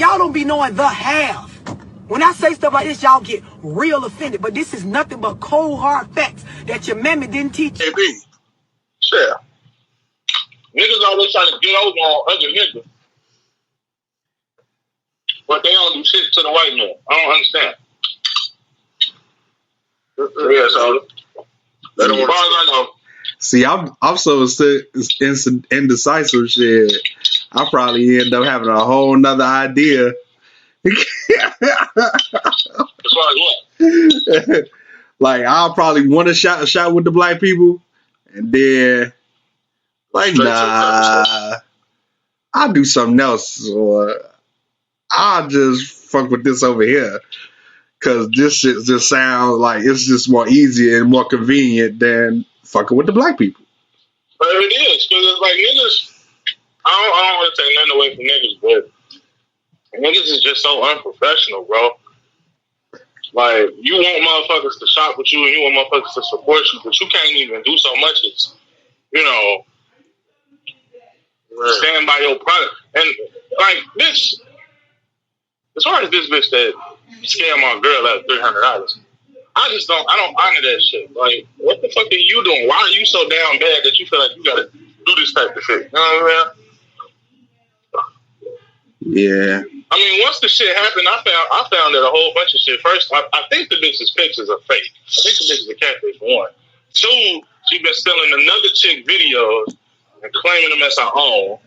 y'all don't be knowing the half. When I say stuff like this, y'all get real offended. But this is nothing but cold, hard facts that your mammy didn't teach you. Hey, sure. Niggas always trying to get over on other niggas. But they don't do shit to the white man. I don't understand. Yeah, so as far as I know. See, I'm so indecisive shit. I probably end up having a whole nother idea. As far as what? Like, I'll probably want to shot with the black people, and then like, nah, I'll do something else, or I'll just fuck with this over here. Cause this shit just sounds like it's just more easier and more convenient than fucking with the black people. But it is, cause it's like niggas. I don't want to take nothing away from niggas, but niggas is just so unprofessional, bro. Like, you want motherfuckers to shop with you and you want motherfuckers to support you, but you can't even do so much as, stand by your product. And like this, as far as this bitch that scam my girl at $300. I don't honor that shit. Like, what the fuck are you doing? Why are you so damn bad that you feel like you gotta do this type of shit? You know what I mean? Yeah. I mean, once the shit happened, I found that a whole bunch of shit. First, I think the bitch's pictures are fake. I think the bitch is a catfish, for one. Two, she been stealing another chick videos and claiming them as her own.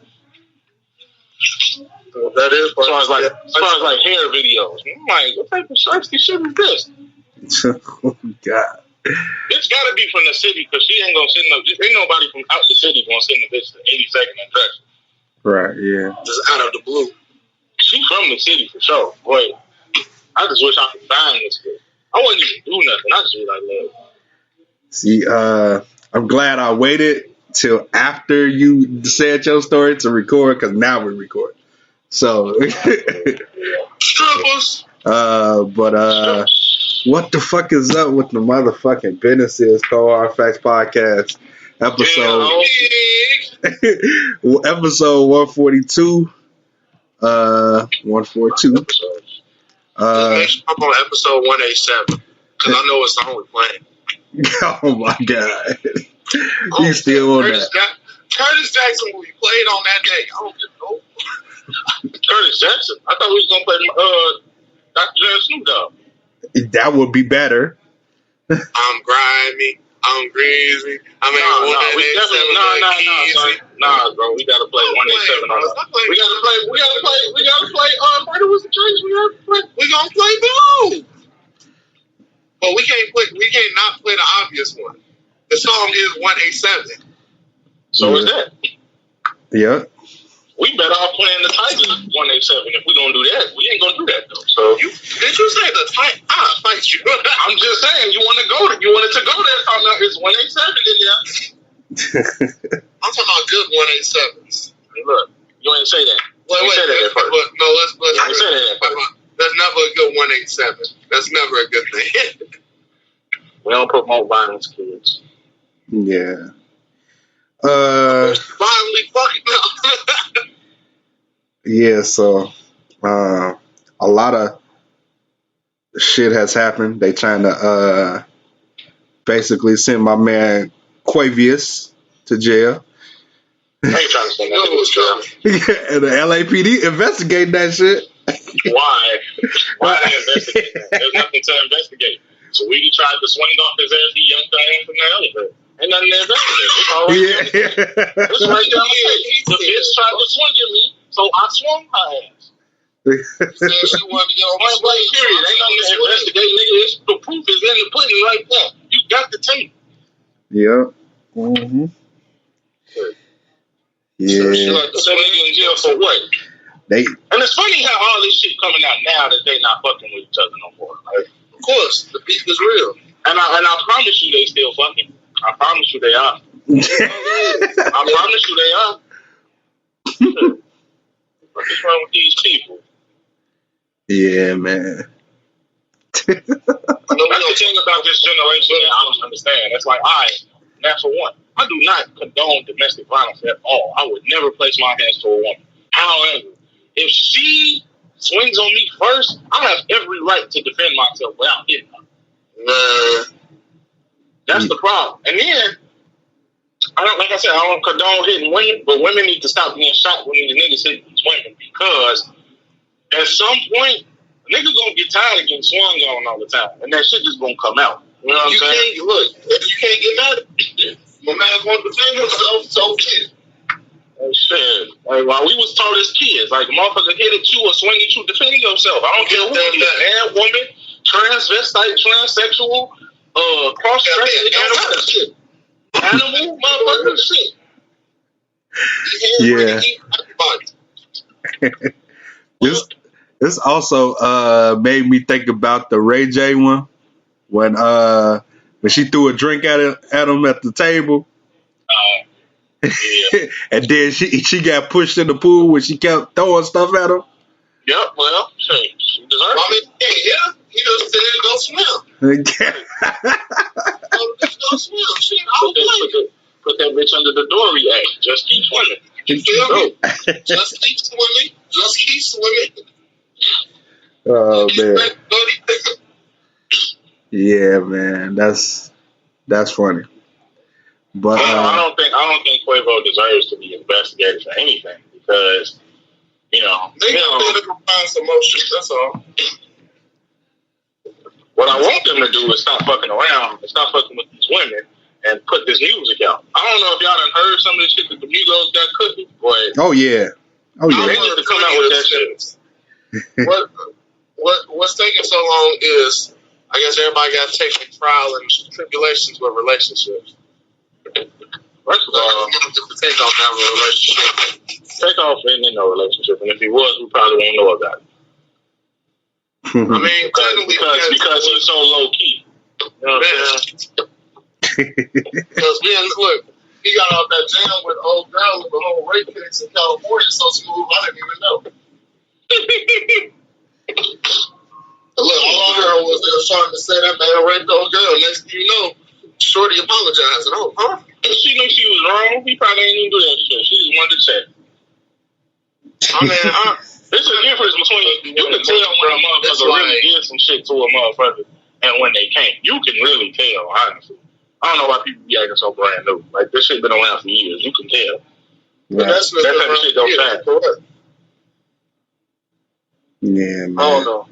That is as far as like hair videos. I'm like, what type of shiesty shit is this? Oh God. It's gotta be from the city because she ain't gonna send ain't nobody from out the city gonna send the bitch to 82nd and Drexel. Right, yeah. Just out of the blue. She from the city for sure. Boy, I just wish I could find this bitch. I wouldn't even do nothing. I just be like, look. See, I'm glad I waited till after you said your story to record, because now we record. So strippers. But what the fuck is up with the motherfucking businesses? Cold Hard Facts Podcast episode episode 142. 142. Make sure I'm on episode 187 because I know it's the only playing. Oh my God. He's still on that. Curtis Jackson will be played on that day. I don't know. Curtis Jackson? I thought we was gonna play Dr. Dre and Snoop Dogg. That would be better. I'm grimy. I'm greasy. I mean, nah, bro. We gotta play 187 on that. We gotta play. Murder Was the Case. We gonna play Blue. But we can't not play the obvious one. The song is 187. So is that. Yeah. We better off playing the Tigers 187 if we don't do that. We ain't gonna do that though. So did you say the Tigers? I'll fight you. I'm just saying you wanted to go there. So now it's 187 in there. I'm talking about good 187s. Hey, look, you ain't say that. Wait, say that at first. No, let's say that at first. That's never a good 187. That's never a good thing. We don't promote violence, kids. Yeah. Violently fucking up. Yeah, so a lot of shit has happened. They trying to basically send my man Quavius to jail. I ain't trying to send that nigga to jail. And the LAPD investigating that shit. Why? Why they investigate that? There's nothing to investigate. So we tried to swing off his ass. He yanked our hand from the elevator. Ain't nothing to investigate. It's all right. Yeah. It's right down the street. The bitch tried to swing at me, so I swung her ass. She wanted to get on my period. Ain't nothing to investigate, nigga. The proof is in the pudding right there. You got the tape. Yep. Mm-hmm. Yeah. So she like to send nigga in jail for what? And it's funny how all this shit coming out now that they not fucking with each other no more. Like, of course, the beef is real. And I promise you they still fucking. I promise you they are. I promise you they are. What's wrong with these people? Yeah, man. That's the thing about this generation that I don't understand. It's like, now for one, I do not condone domestic violence at all. I would never place my hands to a woman. However, if she swings on me first, I have every right to defend myself without hitting her. That's the problem. And then, like I said, I don't condone hitting women, but women need to stop being shot when these niggas hit these women, because at some point, niggas gonna get tired of getting swung on all the time, and that shit just gonna come out. You know what I'm saying? Look, if you can't get mad, my man's gonna defend himself, so shit. Shit. Like, while we was taught as kids, like, motherfucker hit at you or swing at you, defend yourself. I don't care who it is, man, woman, transvestite, transsexual, cross-dressing, shit. Animal, motherfucker, shit. Yeah. This also made me think about the Ray J one when she threw a drink at him at the table. Yeah. And then she got pushed in the pool when she kept throwing stuff at him. Yep, well, she deserves it. Yeah, he just said go swim. Go swim. Shit, put that bitch under the dory. Hey, just keep swimming. You feel me? Just keep swimming. Just keep swimming. Oh man. Yeah, man, that's funny. But I don't think Quavo deserves to be investigated for anything, because they gonna find some more shit. That's all. What I want them to do is stop fucking around and stop fucking with these women and put this music out. I don't know if y'all done heard some of the shit that the Migos got cooking, but oh yeah, they need to come out with that shit. What's taking so long is, I guess everybody got to take the trial and tribulations with relationships. First of all, take off that relationship. Take off in no relationship, and if he was, we probably won't know about it. I mean, because he's so low key. You know what I'm saying? Because he got out that jam with old girl with the whole rape case in California so smooth, I didn't even know. Look, old girl was there starting to say that man raped old girl. Next thing you know, Shorty apologized. Oh, huh? She knew she was wrong. He probably ain't even do that shit. She just wanted to check. I mean, there's a difference between, you can tell when a motherfucker really did some shit to a motherfucker and when they can't. You can really tell, honestly. I don't know why people be acting so brand new. Like, this shit been around for years. You can tell. Yeah. That type of shit don't change. Yeah, man. I don't know.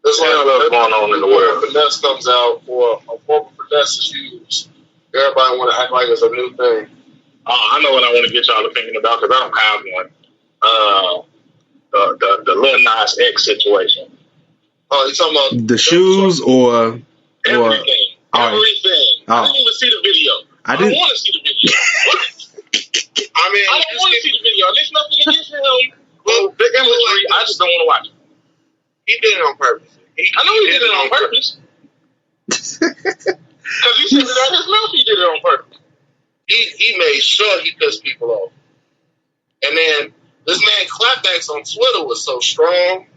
That's what's going on in the world. Finesse comes out, or a form of finesse is used. Everybody want to act like it's a new thing. I know what I want to get y'all opinion about, because I don't have one. The Lil Nas X situation. Oh, you talking about the shoes or everything? Everything. I didn't even see the video. I don't want to see the video. I don't want to see the video. There's nothing against him. Well, the imagery, I just don't want to watch it. He did it on purpose. I know he did it on purpose. Because he said it out his mouth. He did it on purpose. He made sure he pissed people off. And then this man clapbacks on Twitter was so strong.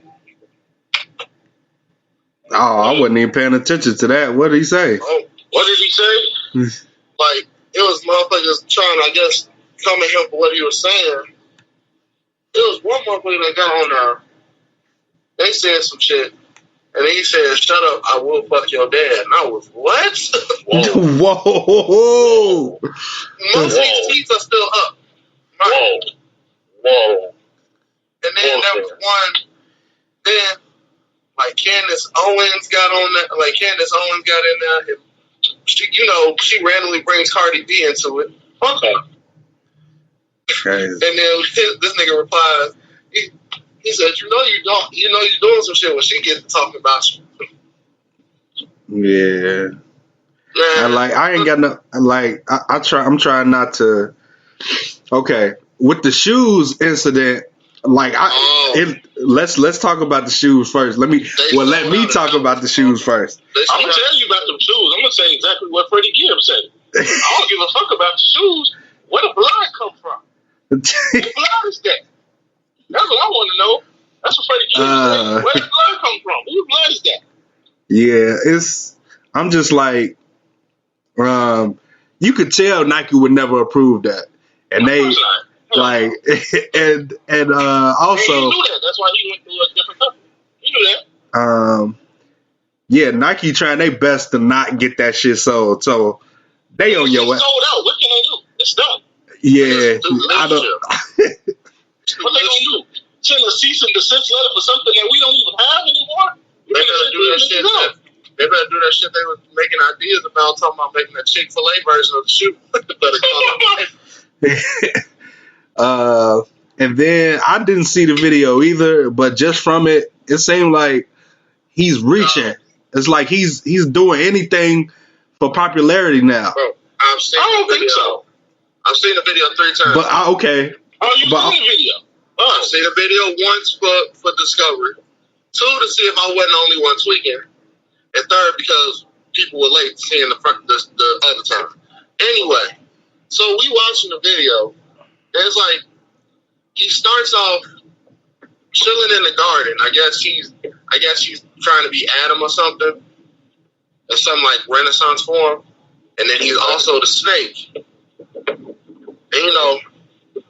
Oh, I wasn't even paying attention to that. What did he say? Oh, what did he say? Like, it was motherfuckers trying to, I guess, come at him for what he was saying. There was one motherfucker that got on there. They said some shit. And he said, "Shut up, I will fuck your dad." And I was, what? Whoa. Most of these teeth are still up. Right? Whoa. And then there was one, then, like, Candace Owens got on that. Like, Candace Owens got in there. And she randomly brings Cardi B into it. Okay. And then this nigga replies, he said, you're doing some shit when she gets to talking about you. Yeah. I ain't got no, I'm trying not to, okay, with the shoes incident, let's talk about the shoes first. Let me talk about the shoes first. I'm gonna tell you about them shoes. I'm gonna say exactly what Freddie Gibbs said. I don't give a fuck about the shoes. Where the blood come from? What blood is that? That's what I want to know. That's what Freddie Gibbs said. Where the blood come from? Whose blood is that? Yeah, I'm just like, you could tell Nike would never approve that, and they like, and also. He knew that. That's why he went through a different company. Yeah, Nike trying their best to not get that shit sold. So they on your It's sold out. What can they do? It's done. Yeah, I don't. What they gonna do? Send a cease and desist letter for something that we don't even have anymore? They better do that shit. They better do that shit they were making ideas about, talking about making a Chick-fil-A version of the shoe. And then I didn't see the video either, but just from it, it seemed like he's reaching. It's like he's doing anything for popularity now. Bro, I don't think so. I've seen the video 3 times. But okay. Oh, you've seen the video? I've seen the video once for discovery. 2 to see if I wasn't the only one tweaking. And 3rd, because people were late seeing the other time. Anyway, so we watching the video. And it's like he starts off chilling in the garden. I guess he's trying to be Adam or something. Or some like Renaissance form. And then he's also the snake. And you know,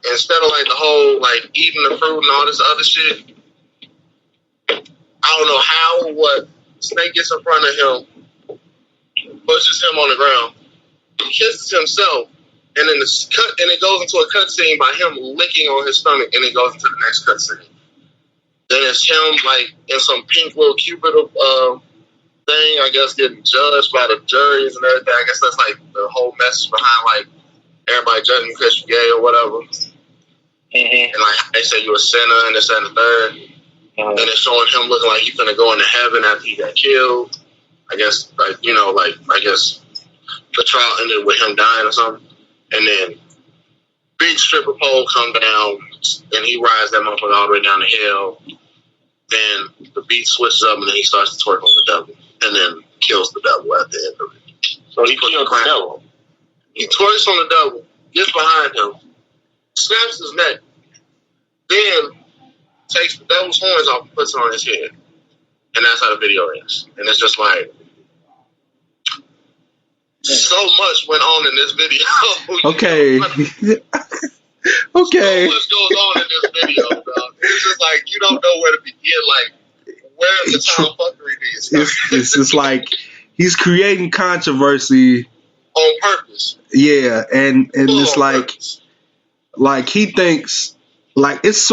instead of like the whole like eating the fruit and all this other shit, I don't know how or what. Snake gets in front of him, pushes him on the ground, he kisses himself, and then it goes into a cutscene by him licking on his stomach, and it goes into the next cutscene. Then it's him like in some pink little Cupid thing, I guess, getting judged by the juries and everything. I guess that's like the whole message behind like everybody judging because you're gay or whatever. Mm-hmm. And like they say you're a sinner and this and the third. And it's showing him looking like he's gonna go into heaven after he got killed. I guess I guess the trial ended with him dying or something. And then big stripper pole come down and he rides that motherfucker all the way down the hill. Then the beat switches up and then he starts to twerk on the devil. And then kills the devil at the end of it. So he killed the devil. He twerks on the devil, gets behind him, snaps his neck, then takes the devil's horns off and puts it on his head. And that's how the video ends. And it's just like, so much went on in this video. Okay. Okay. So much goes on in this video, dog. It's just like, you don't know where to begin, like, where the tomfuckery is. It's just like, he's creating controversy. On purpose. Yeah, and it's like he thinks, like it's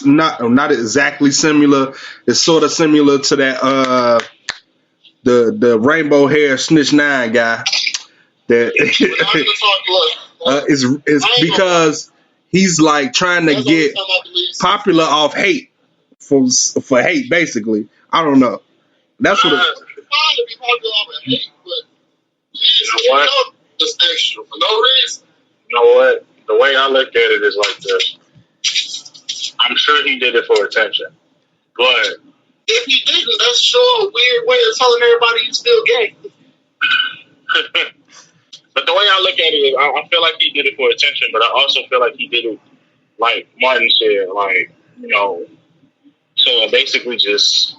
not exactly similar. It's sort of similar to that the rainbow hair Snitch 9 guy. That is because he's like trying to get popular off hate for hate, basically. I don't know. That's what. It's extra for no reason. You know what? The way I look at it is like this. I'm sure he did it for attention. But if he didn't, that's sure a weird way of telling everybody you're still gay. But the way I look at it is I feel like he did it for attention, but I also feel like he did it like Martin said, like, you know, so basically just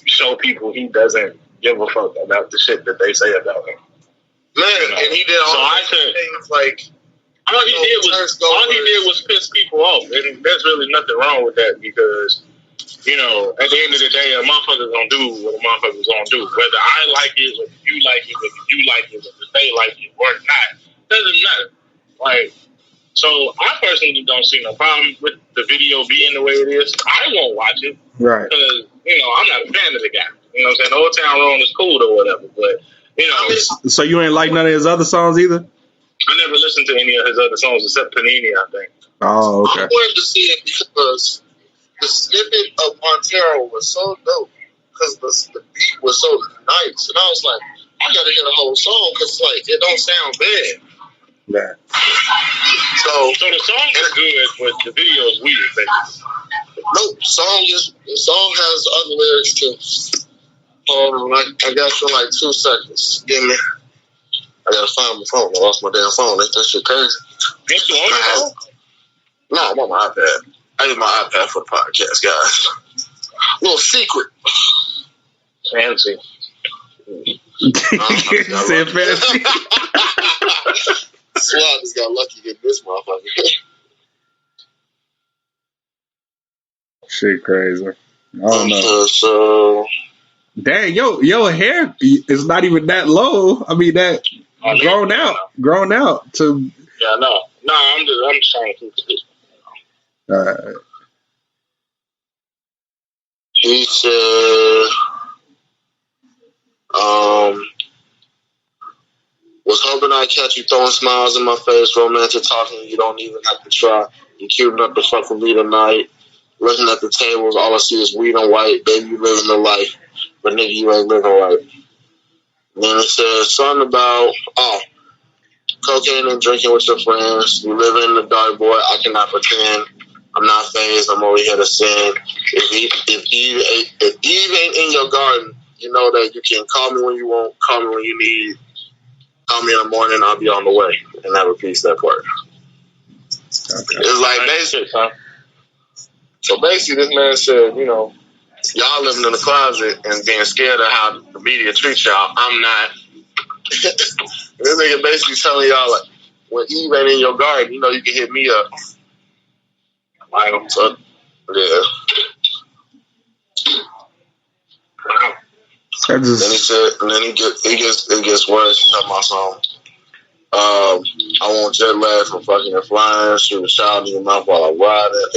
show people he doesn't give a fuck about the shit that they say about him. Man, you know? And he did all things like all he did was piss people off, and there's really nothing wrong with that because, you know, at the end of the day, a motherfucker's gonna do what a motherfucker's gonna do. Whether I like it, whether you like it, whether you like it, whether they like it or not, doesn't matter. Like, so I personally don't see no problem with the video being the way it is. I won't watch it, right? Because, you know, I'm not a fan of the guy. You know what I'm saying? Old Town Road is cool or whatever, but. You know, so you ain't like none of his other songs either? I never listened to any of his other songs except Panini, I think. Oh, okay. I wanted to see it because the snippet of Montero was so dope because the beat was so nice. And I was like, I gotta hear the whole song because like it don't sound bad. Yeah. So the song is good, but the video is weird, basically. Nope, the song has other lyrics too. Hold on, I got you in like 2 seconds. Give me. I gotta find my phone. I lost my damn phone. Ain't that shit crazy? Ain't you on your phone? No, I'm on my iPad. I use my iPad for the podcast, guys. Little secret. Fancy. Said fancy. Swear I just got lucky getting this motherfucker. Shit crazy. I don't know. So Dang, your hair is not even that low. I mean that grown out to. Yeah, no, I'm just trying to keep it. He said, was hoping I'd catch you throwing smiles in my face, romantic talking. You don't even have to try. You cute enough to fuck with me tonight. Looking at the tables, all I see is weed and white. Baby, you living the life, but nigga, you ain't living right. And then it says something about cocaine and drinking with your friends. You living in the dark, boy. I cannot pretend. I'm not phased. I'm only here to sin. If Eve ain't in your garden, you know that you can call me when you want, call me when you need. Call me in the morning. I'll be on the way. And that repeats that part. Okay. It's like basically, so basically, this man said, you know, y'all living in the closet and being scared of how the media treats y'all. I'm not. This nigga basically telling y'all, like, when Eve ain't in your garden, you know, you can hit me up. Like, so, yeah. Then he said, and then it gets worse. He talking about something. I want jet lag from fucking and flying, shoot a child in your mouth while I'm riding.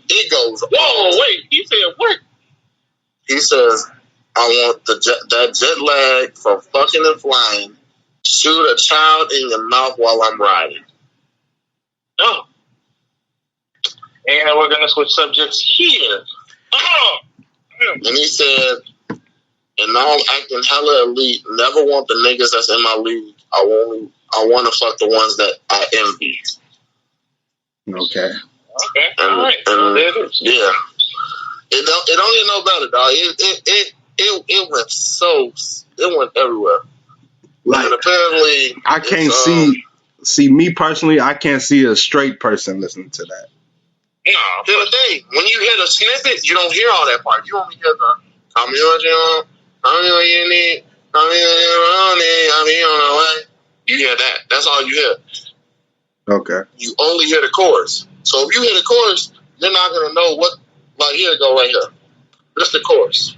It goes. Whoa, wait. He said what? He says, I want that jet lag from fucking and flying, shoot a child in your mouth while I'm riding. Oh. And we're gonna switch subjects here. Oh. And he said, and now I'm acting hella elite. Never want the niggas that's in my league. I want to fuck the ones that I envy. Okay. All right. Yeah. It don't get no better, dog. It went everywhere. Like, and apparently, I can't see me personally. I can't see a straight person listening to that. No. The other day, when you hear the snippet, you don't hear all that part. You only hear the "Tell me what you want, tell me what you need, tell me what you want, I'll be on the way." You hear that? That's all you hear. Okay. You only hear the chorus. So if you hear the chorus, you're not gonna know what. Like, here it go right here. That's the chorus.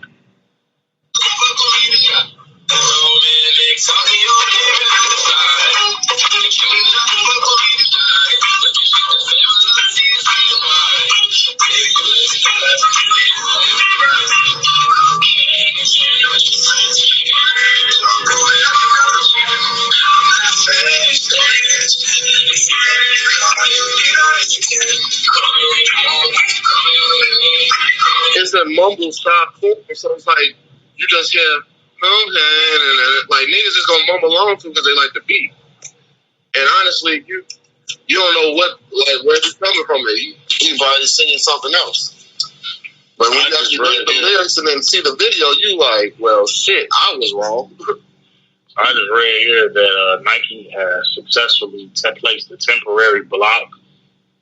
It's a mumble style chorus, so it's like you just hear like niggas just gonna mumble along to because they like the beat. And honestly, you don't know what, like, where he's coming from. He probably singing something else. But when you actually read the lyrics and then see the video, you like, well, shit, I was wrong. I just read here that Nike has successfully placed a temporary block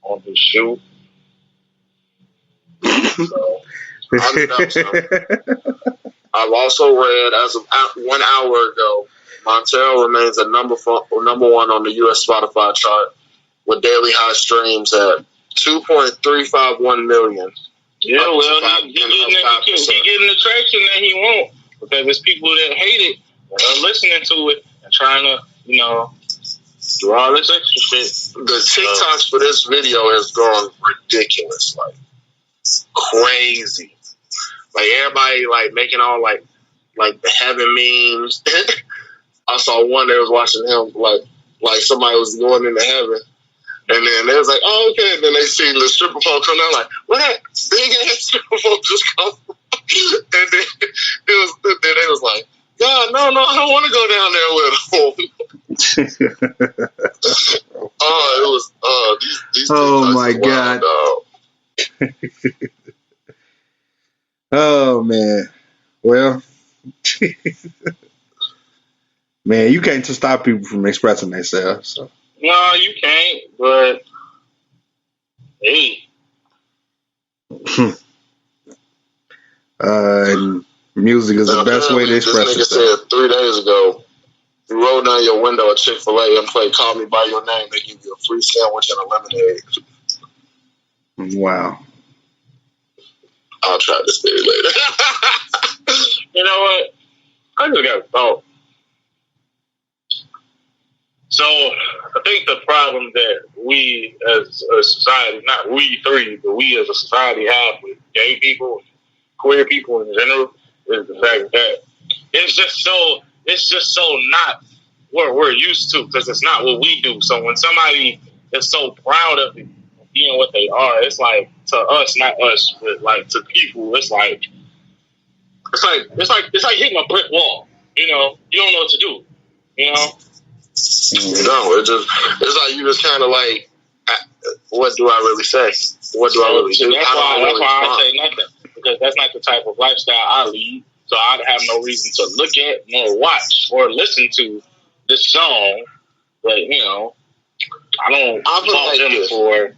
on his shoe. So, I've also read, as of 1 hour ago, Montero remains at number one on the U.S. Spotify chart with daily high streams at 2.351 million. Yeah, well, he getting the traction that he wants because there's people that hate it that are listening to it and trying to, you know, do all this extra shit. The TikToks for this video has gone ridiculous, like crazy. Like everybody like making all like the heaven memes. I saw one that was watching him like somebody was going into heaven. And then they was like, oh, okay. And then they seen the stripper pole come down, like, what that big ass stripper pole just come from? And then they was like, God, no, I don't want to go down there with them. These oh my God. Oh man. Well, man, you can't just stop people from expressing themselves. So. No, you can't, but hey. Music is the best way to express yourself. This nigga said 3 days ago, you roll down your window at Chick-fil-A and play Call Me By Your Name, they give you a free sandwich and a lemonade. Wow. I'll try this theory later. You know what? I just got a thought. So I think the problem that we as a society, not we three, but we as a society have with gay people, queer people in general, is the fact that it's just so not what we're used to, because it's not what we do. So when somebody is so proud of it, being what they are, it's like to us, not us, but like to people, it's like hitting a brick wall. You know, you don't know what to do. You know. No, it's like you just kind of like, what do I really say? What do I really do? That's why I say nothing, because that's not the type of lifestyle I lead. So I'd have no reason to look at, nor watch, or listen to this song. But you know, I don't fault him for.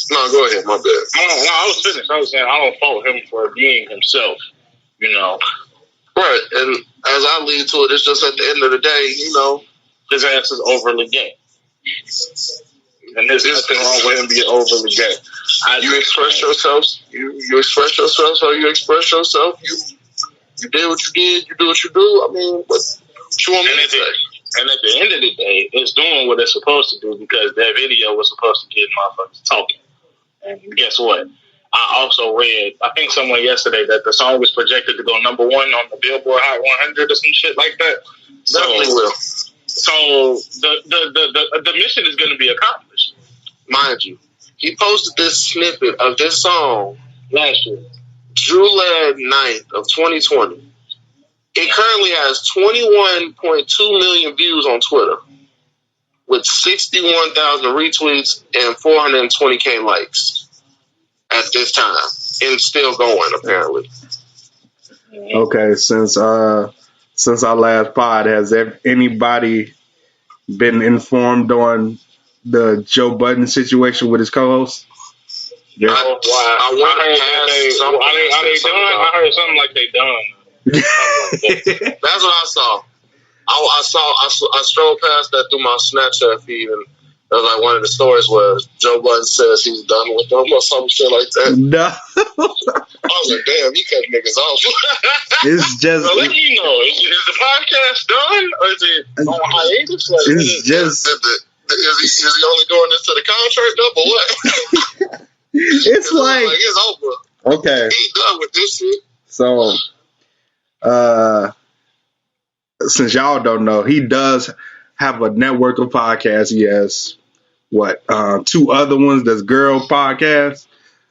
No, go ahead. My bad. I was finished. I was saying I don't fault him for being himself. You know. Right, and as I lead to it, it's just at the end of the day, you know, his ass is overly gay. And there's nothing wrong with him being overly gay. You express yourself, you express yourself, so you express yourself, you did what you did, you do what you do. I mean, what you want me to say? And at the end of the day, it's doing what it's supposed to do, because that video was supposed to get motherfuckers talking. And guess what? I also read, I think someone yesterday, that the song was projected to go #1 on the Billboard Hot 100 or some shit like that. Definitely will. So the mission is going to be accomplished. Mind you, he posted this snippet of this song last year, July 9th of 2020. It currently has 21.2 million views on Twitter, with 61,000 retweets and 420K likes. At this time, and it's still going apparently. Okay, since our last pod, has anybody been informed on the Joe Budden situation with his co-host? Yeah. I heard something like they done. That's what I saw. I strolled past that through my Snapchat feed, and that was like one of the stories where Joe Budden says he's done with them or some shit like that. No. I was like, damn, you cut niggas off. It's just. Let me know. Is the podcast done, or is it on hiatus? Like, it's just. Is he only doing this to the contract up, or what? It's like it's over. Okay. He's done with this shit. So, since y'all don't know, he does have a network of podcasts. He has 2 other ones that's girl podcasts,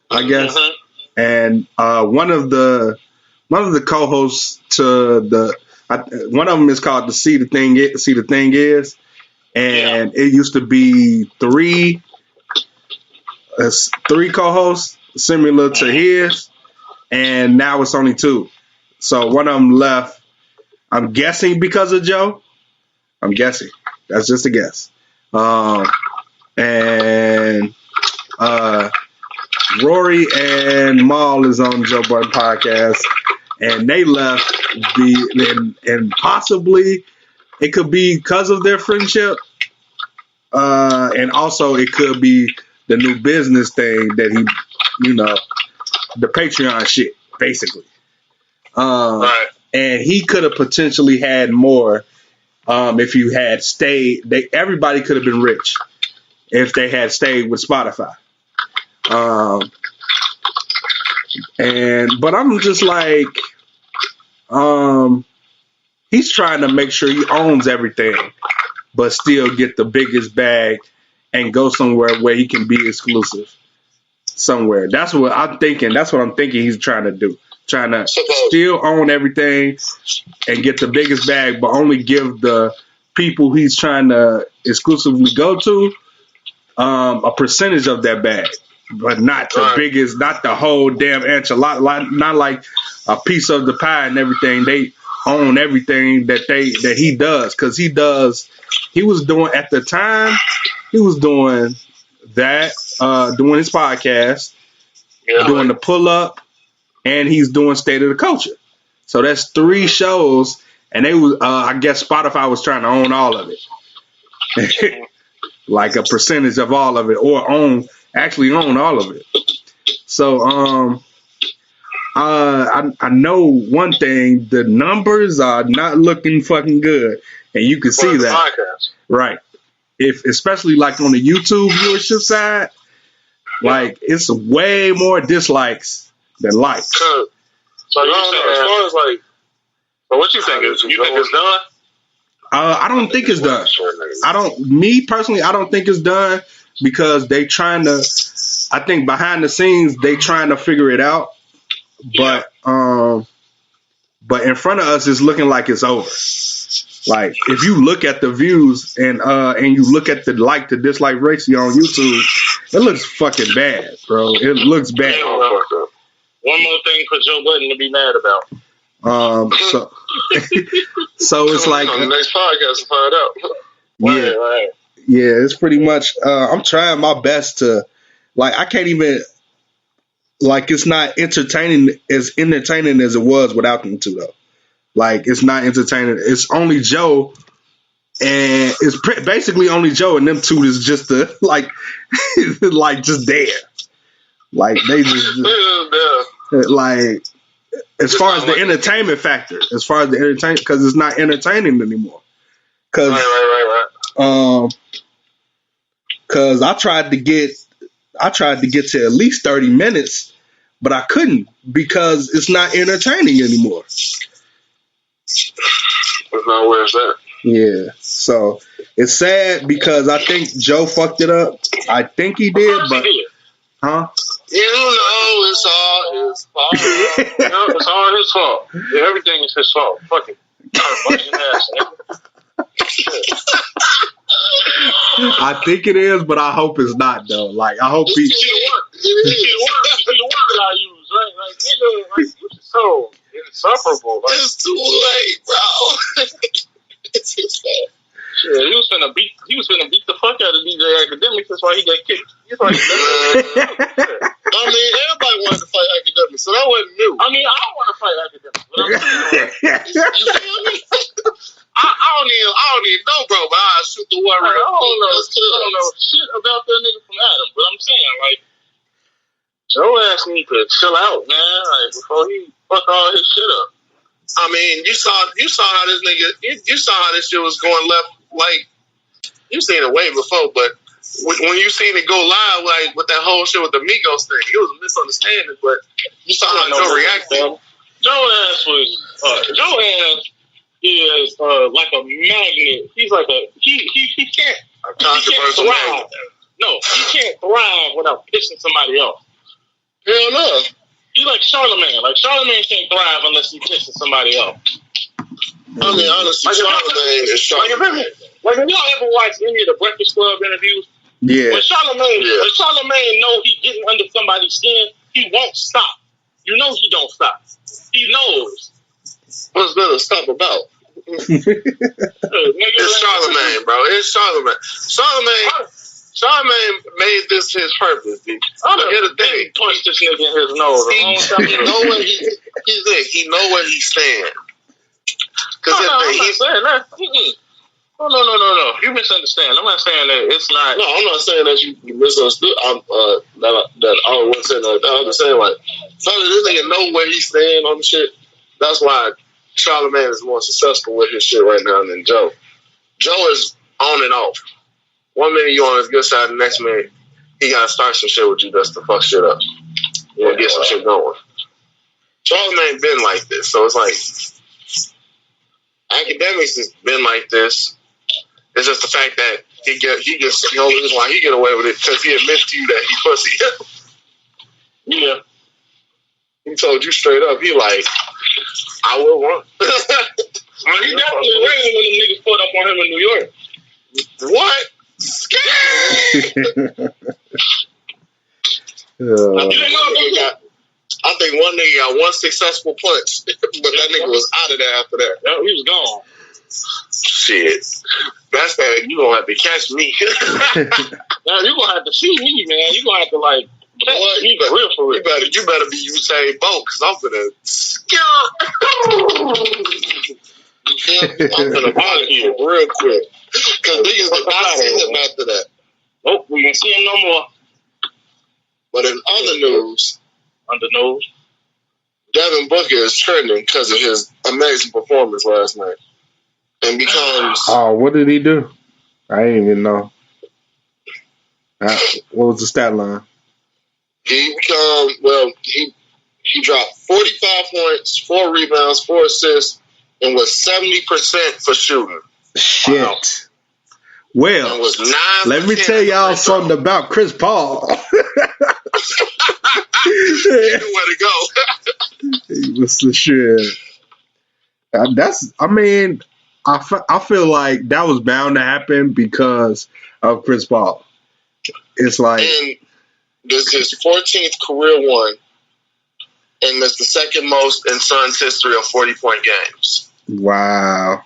I guess. Mm-hmm. And one of the co-hosts to one of them is called the See the Thing Is, and it used to be 3 co-hosts similar to his, and now it's only 2. So one of them left. I'm guessing because of Joe. I'm guessing. That's just a guess. And Rory and Maul is on Joe Budden podcast, and they left and possibly it could be because of their friendship, and also it could be the new business thing that he, the Patreon shit, basically. Right. And he could have potentially had more. If you had stayed, everybody could have been rich if they had stayed with Spotify. But I'm just like, he's trying to make sure he owns everything, but still get the biggest bag and go somewhere where he can be exclusive. Somewhere. That's what I'm thinking. That's what I'm thinking he's trying to do. Trying to still own everything and get the biggest bag, but only give the people he's trying to exclusively go to a percentage of that bag, but not the biggest, not the whole damn enchilada, not like a piece of the pie and everything. They own everything that he does, because he was doing at the time, he was doing that, doing his podcast, doing the pull up, and he's doing State of the Culture. So that's 3 shows, and they was I guess Spotify was trying to own all of it. Like a percentage of all of it, or actually own all of it. So I know one thing: the numbers are not looking fucking good, and you can see that, right? If especially like on the YouTube viewership side, like it's way more dislikes than likes. So you saying as far as like, so what you think is? You think it's done? I don't think it's done. Me personally, I don't think it's done because they trying to. I think behind the scenes they trying to figure it out, but in front of us it's looking like it's over. Like if you look at the views and you look at the like to dislike ratio on YouTube, it looks fucking bad, bro. It looks bad. One more thing for Joe Budden to be mad about. So it's like on the next podcast to find out. Yeah, right. Yeah, it's pretty much. I'm trying my best to, like, I can't even, like, it's not entertaining as it was without them two though. Like, it's not entertaining. It's only Joe, and it's basically only Joe, and them two is just like just there. Like they just like. As far as the entertainment factor, because it's not entertaining anymore. Because because I tried to get to at least 30 minutes, but I couldn't because it's not entertaining anymore. Where's that? Yeah, so it's sad because I think Joe fucked it up. I think he did, but huh? You know, it's all his fault. It's all his fault. Yeah, everything is his fault. Fuck it. I think it is, but I hope it's not though. Like I hope he. The word I use, right? Like nigga, like you so insufferable. Like, it's too late, bro. It's too late. Yeah, he was finna beat the fuck out of DJ Academics. That's why he got kicked. He's like, I mean, everybody wanted to fight Academics, so that wasn't new. I mean, I don't want to fight Academics. But you feel me? I don't even know, bro. But I'll shoot the one. I don't know shit about that nigga from Adam. But I'm saying, like, Joe asked me to chill out, man. Like before he fuck all his shit up. I mean, you saw how this nigga. You saw how this shit was going left. Like, you seen it way before, but when you seen it go live, like with that whole shit with the Migos thing, it was a misunderstanding. But you saw how Joe reacted. Joe ass is like a magnet. He's like he can't thrive. No, he can't thrive without pissing somebody off. Hell no. He like Charlemagne. Like Charlemagne can't thrive unless he pisses somebody off. I mean, honestly, Charlemagne is Charlemagne. Like, if y'all ever watch any of the Breakfast Club interviews, when Charlemagne know he getting under somebody's skin, he won't stop. You know he don't stop. He knows. What's there to stop about? It's Charlemagne, bro. It's Charlemagne. Charlemagne made this his purpose. Here's the thing. Punch this nigga in his nose. He know where he know where he stand. No, you misunderstand. I'm not saying that it's not. No, I'm not saying that you misunderstood. I'm just saying like, fella, this nigga know where he stand on the shit. That's why Charlemagne is more successful with his shit right now than Joe. Joe is on and off. 1 minute you on his good side, the next minute he gotta start some shit with you just to fuck shit up. You know, get some shit going. Charlemagne been like this, so it's like Academics has been like this. It's just the fact that the only reason why he get away with it because he admits to you that he pussy. Yeah. He told you straight up. He like, I will run. He definitely ran when the niggas put up on him in New York. What? I think one nigga got one successful punch, but that nigga was out of there after that. No, he was gone. Shit. That's that. You gonna have to catch me. Now you gonna have to see me, man. You gonna have to like. What? You real for real. You better be Usain Bolt, because I'm gonna I'm gonna out of here real quick. Because niggas did not see him after that. Nope, we didn't see him no more. But in other news, under news, Devin Booker is trending because of his amazing performance last night, and becomes. Oh, what did he do? I didn't even know. What was the stat line? He dropped 45 points, 4 rebounds, 4 assists, and was 70% for shooting. Shit. Wow. Well, was let me tell y'all something about Chris Paul. He knew where to go. He was the shit. I feel like that was bound to happen because of Chris Paul. It's like. And this is his 14th career one, and that's the second most in Suns history of 40-point games. Wow.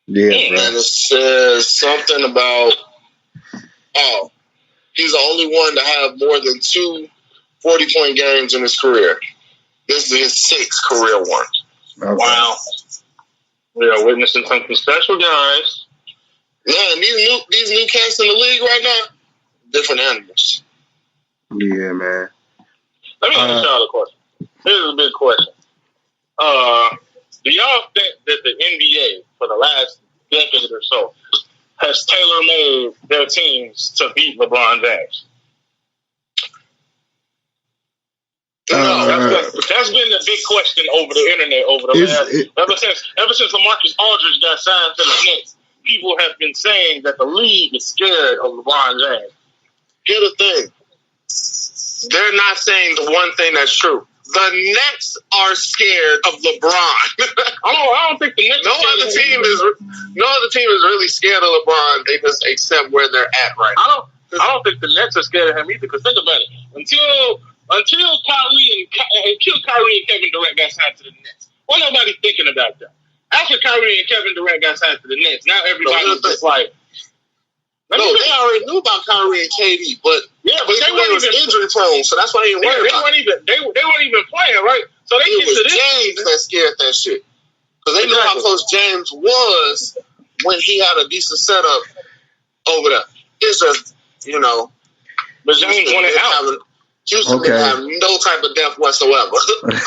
Yeah, bro. And it says something about, he's the only one to have more than 2 40-point games in his career. This is his 6th career one. Okay. Wow. We are witnessing something special, guys. Yeah, and these new cats in the league right now, different animals. Yeah, man. Let me ask y'all a question. Here's a big question. Do y'all think that the NBA, for the last decade or so, has tailor-made their teams to beat LeBron James? That's been the big question over the internet over the ever since LaMarcus Aldridge got signed to the Nets. People have been saying that the league is scared of LeBron James. Here's the thing. They're not saying the one thing that's true. The Nets are scared of LeBron. I don't think the Nets. No other team is really scared of LeBron. They just accept where they're at right now. I don't think the Nets are scared of him either. Because think about it. Until Kyrie and Kevin Durant got signed to the Nets, wasn't nobody thinking about that. After Kyrie and Kevin Durant got signed to the Nets, now everybody's just like. They already knew about Kyrie and KD, but they weren't even injury prone, so that's why they didn't worry about it. They weren't even playing, right? So they get to this. James that scared that shit. Because they knew how close James was when he had a decent setup over there. It's just, but James wanted out. Houston didn't have no type of depth whatsoever.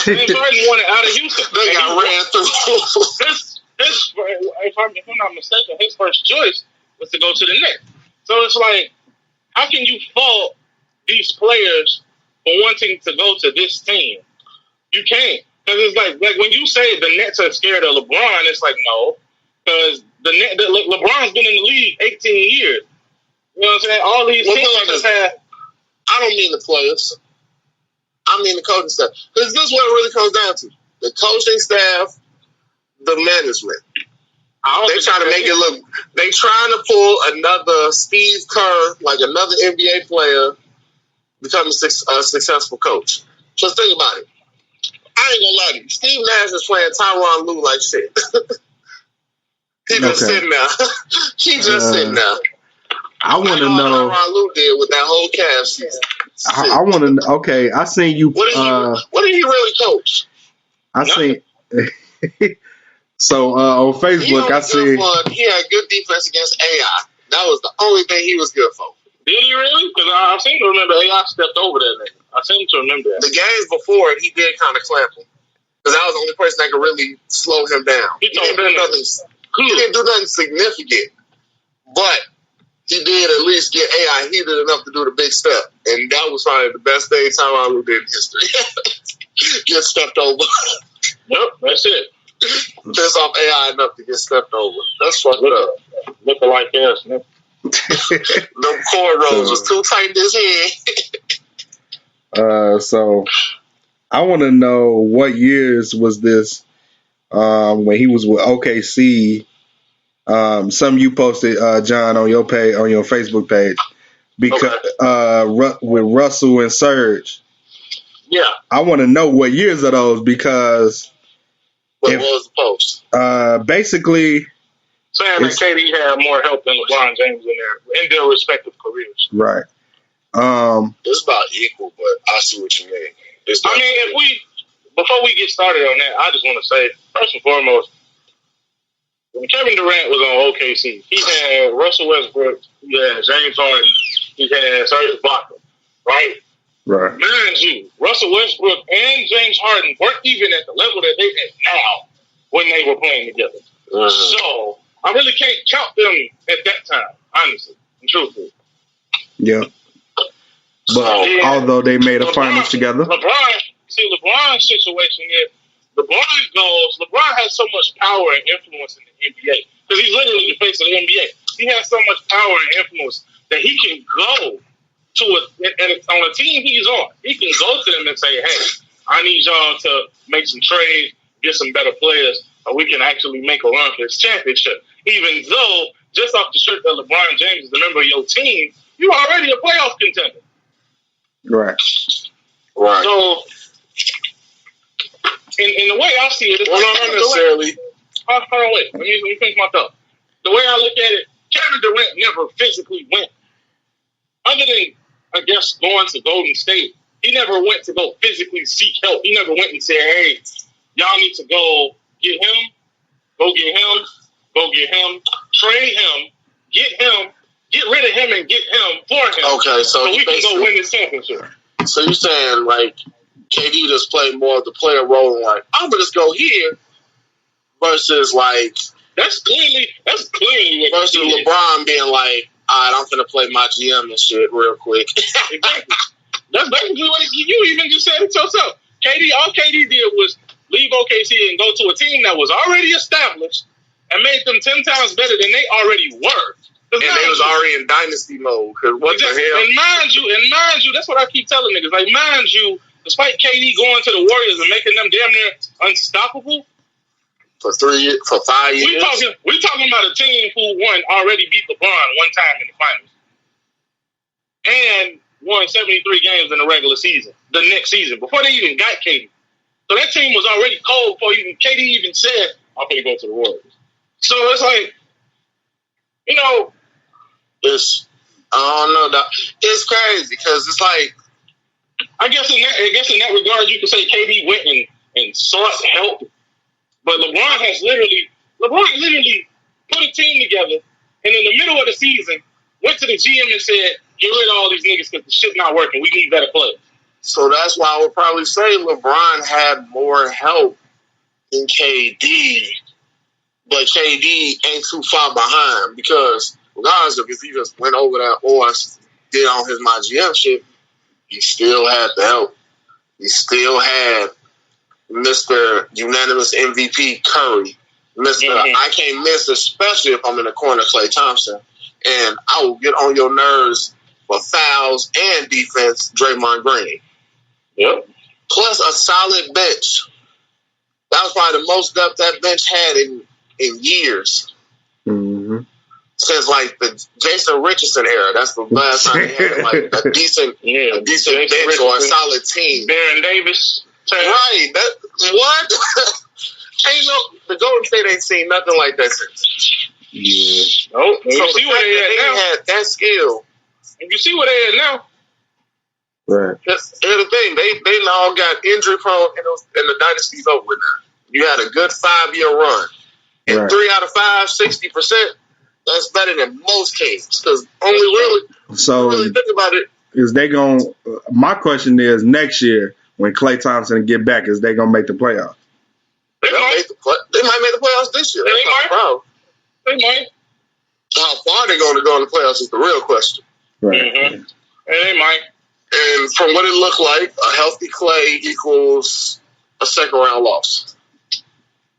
James Harden wanted out of Houston. They got ran through. If I'm not mistaken, his first choice was to go to the Nets. So it's like, how can you fault these players for wanting to go to this team? You can't. Because it's like when you say the Nets are scared of LeBron, it's like, no. Because LeBron's been in the league 18 years. You know what I'm saying? All these teams just have... I don't mean the players. I mean the coaching staff. Because this is what it really comes down to. The coaching staff, the management. They trying to make it look. They trying to pull another Steve Kerr, like another NBA player, become a successful coach. Just think about it. I ain't gonna lie to you. Steve Nash is playing Tyronn Lue like shit. He just sitting there. Sitting there. I want to know. Tyronn Lue did with that whole Cavs season. I want to. Okay, I seen you. What did he really coach? Seen. So on Facebook, I see he had good defense against AI. That was the only thing he was good for. Did he really? Because I seem to remember AI stepped over that nigga. I seem to remember that. The games before it, he did kind of clamp him. Because that was the only person that could really slow him down. He didn't do nothing significant. But he did at least get AI heated enough to do the big step. And that was probably the best thing Tyronn Lue did in history. Get stepped over. Yep, that's it. Piss off AI enough to get stepped over. That's fucked up. Looking like this, man. Them cornrows was too tight in his head. So I want to know what years was this when he was with OKC. Some you posted, John, on your page, on your Facebook page, because with Russell and Serge. Yeah, I want to know what years are those because. What was the post? Basically, saying that KD had more help than LeBron James in their respective careers. Right. It's about equal, but I see what you mean. Before we get started on that, I just want to say, first and foremost, when Kevin Durant was on OKC, he had Russell Westbrook, he had James Harden, he had Serge Ibaka, right? Right. Mind you, Russell Westbrook and James Harden weren't even at the level that they at now when they were playing together. So I really can't count them at that time, honestly and truthfully. Yeah. But although they made a finals together. LeBron's situation is LeBron has so much power and influence in the NBA because he's literally the face of the NBA. He has so much power and influence that he can go to on a team he's on. He can go to them and say, "Hey, I need y'all to make some trades, get some better players, or we can actually make a run for this championship." Even though just off the shirt that LeBron James is a member of your team, you're already a playoff contender. Right. So, in the way I see it, well, not necessarily. Hold on, wait. Let me finish my thought. The way I look at it, Kevin Durant never physically went. Other than, I guess, going to Golden State, he never went to go physically seek help. He never went and said, "Hey, y'all need to go get him, go get him, go get him, trade him, get rid of him and get him for him." Okay, so we can go win this championship. So you're saying, like, KD just played more of the player role and, like, I'm going to just go here versus, like... That's clearly versus LeBron being like, all right, I'm going to play my GM and shit real quick. Exactly. That's basically what you even just said it yourself. All KD did was leave OKC and go to a team that was already established and made them 10 times better than they already were. And they was already in dynasty mode. Cause what the hell? And mind you, that's what I keep telling niggas. Like, mind you, despite KD going to the Warriors and making them damn near unstoppable for 5 years, we talking about a team who already beat LeBron one time in the finals and won 73 games in the regular season the next season before they even got KD. So that team was already cold before KD even said, "I'm going to go to the Warriors." So it's like, I don't know. It's crazy because it's like, I guess in that regard, you could say KD went and sought help, but LeBron literally put a team together, and in the middle of the season, went to the GM and said, "Get rid of all these niggas because the shit's not working. We need better players." So that's why I would probably say LeBron had more help than KD, but KD ain't too far behind because regardless of if he just went over that or did on his my GM shit, he still had the help. He still had Mr. Unanimous MVP Curry, Mr. I can't miss, especially if I'm in the corner, Klay Thompson, and I will get on your nerves for fouls and defense, Draymond Green. Yep. Plus a solid bench. That was probably the most depth that bench had in years. Mm-hmm. Since like the Jason Richardson era. That's the last time they had like a decent bench or a solid team. Baron Davis. Right. What? The Golden State ain't seen nothing like that since. Yeah. Nope. So the fact that they had that skill. And you see where they at now. Right. Here's the thing. They all got injury prone and the dynasty's over now. You had a good 5-year run. And 3 out of 5, 60%. That's better than most teams because really think about it. Is they going? My question is, next year when Klay Thompson get back, is they gonna make the playoffs? They might make the playoffs this year. That's not the problem. They might. How far they're going to go in the playoffs is the real question. Right. Mm-hmm. And they might. And from what it looked like, a healthy Klay equals a second round loss.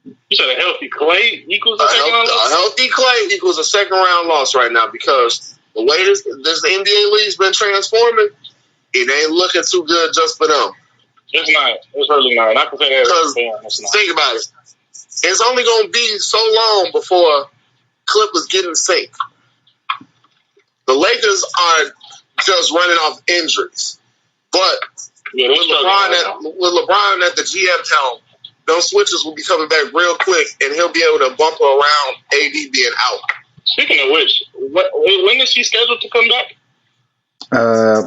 You said a healthy Klay equals a second round loss? A healthy Klay equals a second round loss right now because the way this NBA league's been transforming, it ain't looking too good just for them. It's not. It's really not. I can say that. Because think about it. It's only going to be so long before Clippers get in sync. The Lakers are just running off injuries. But with LeBron at the GM helm, those switches will be coming back real quick, and he'll be able to bump around AD being out. Speaking of which, when is he scheduled to come back?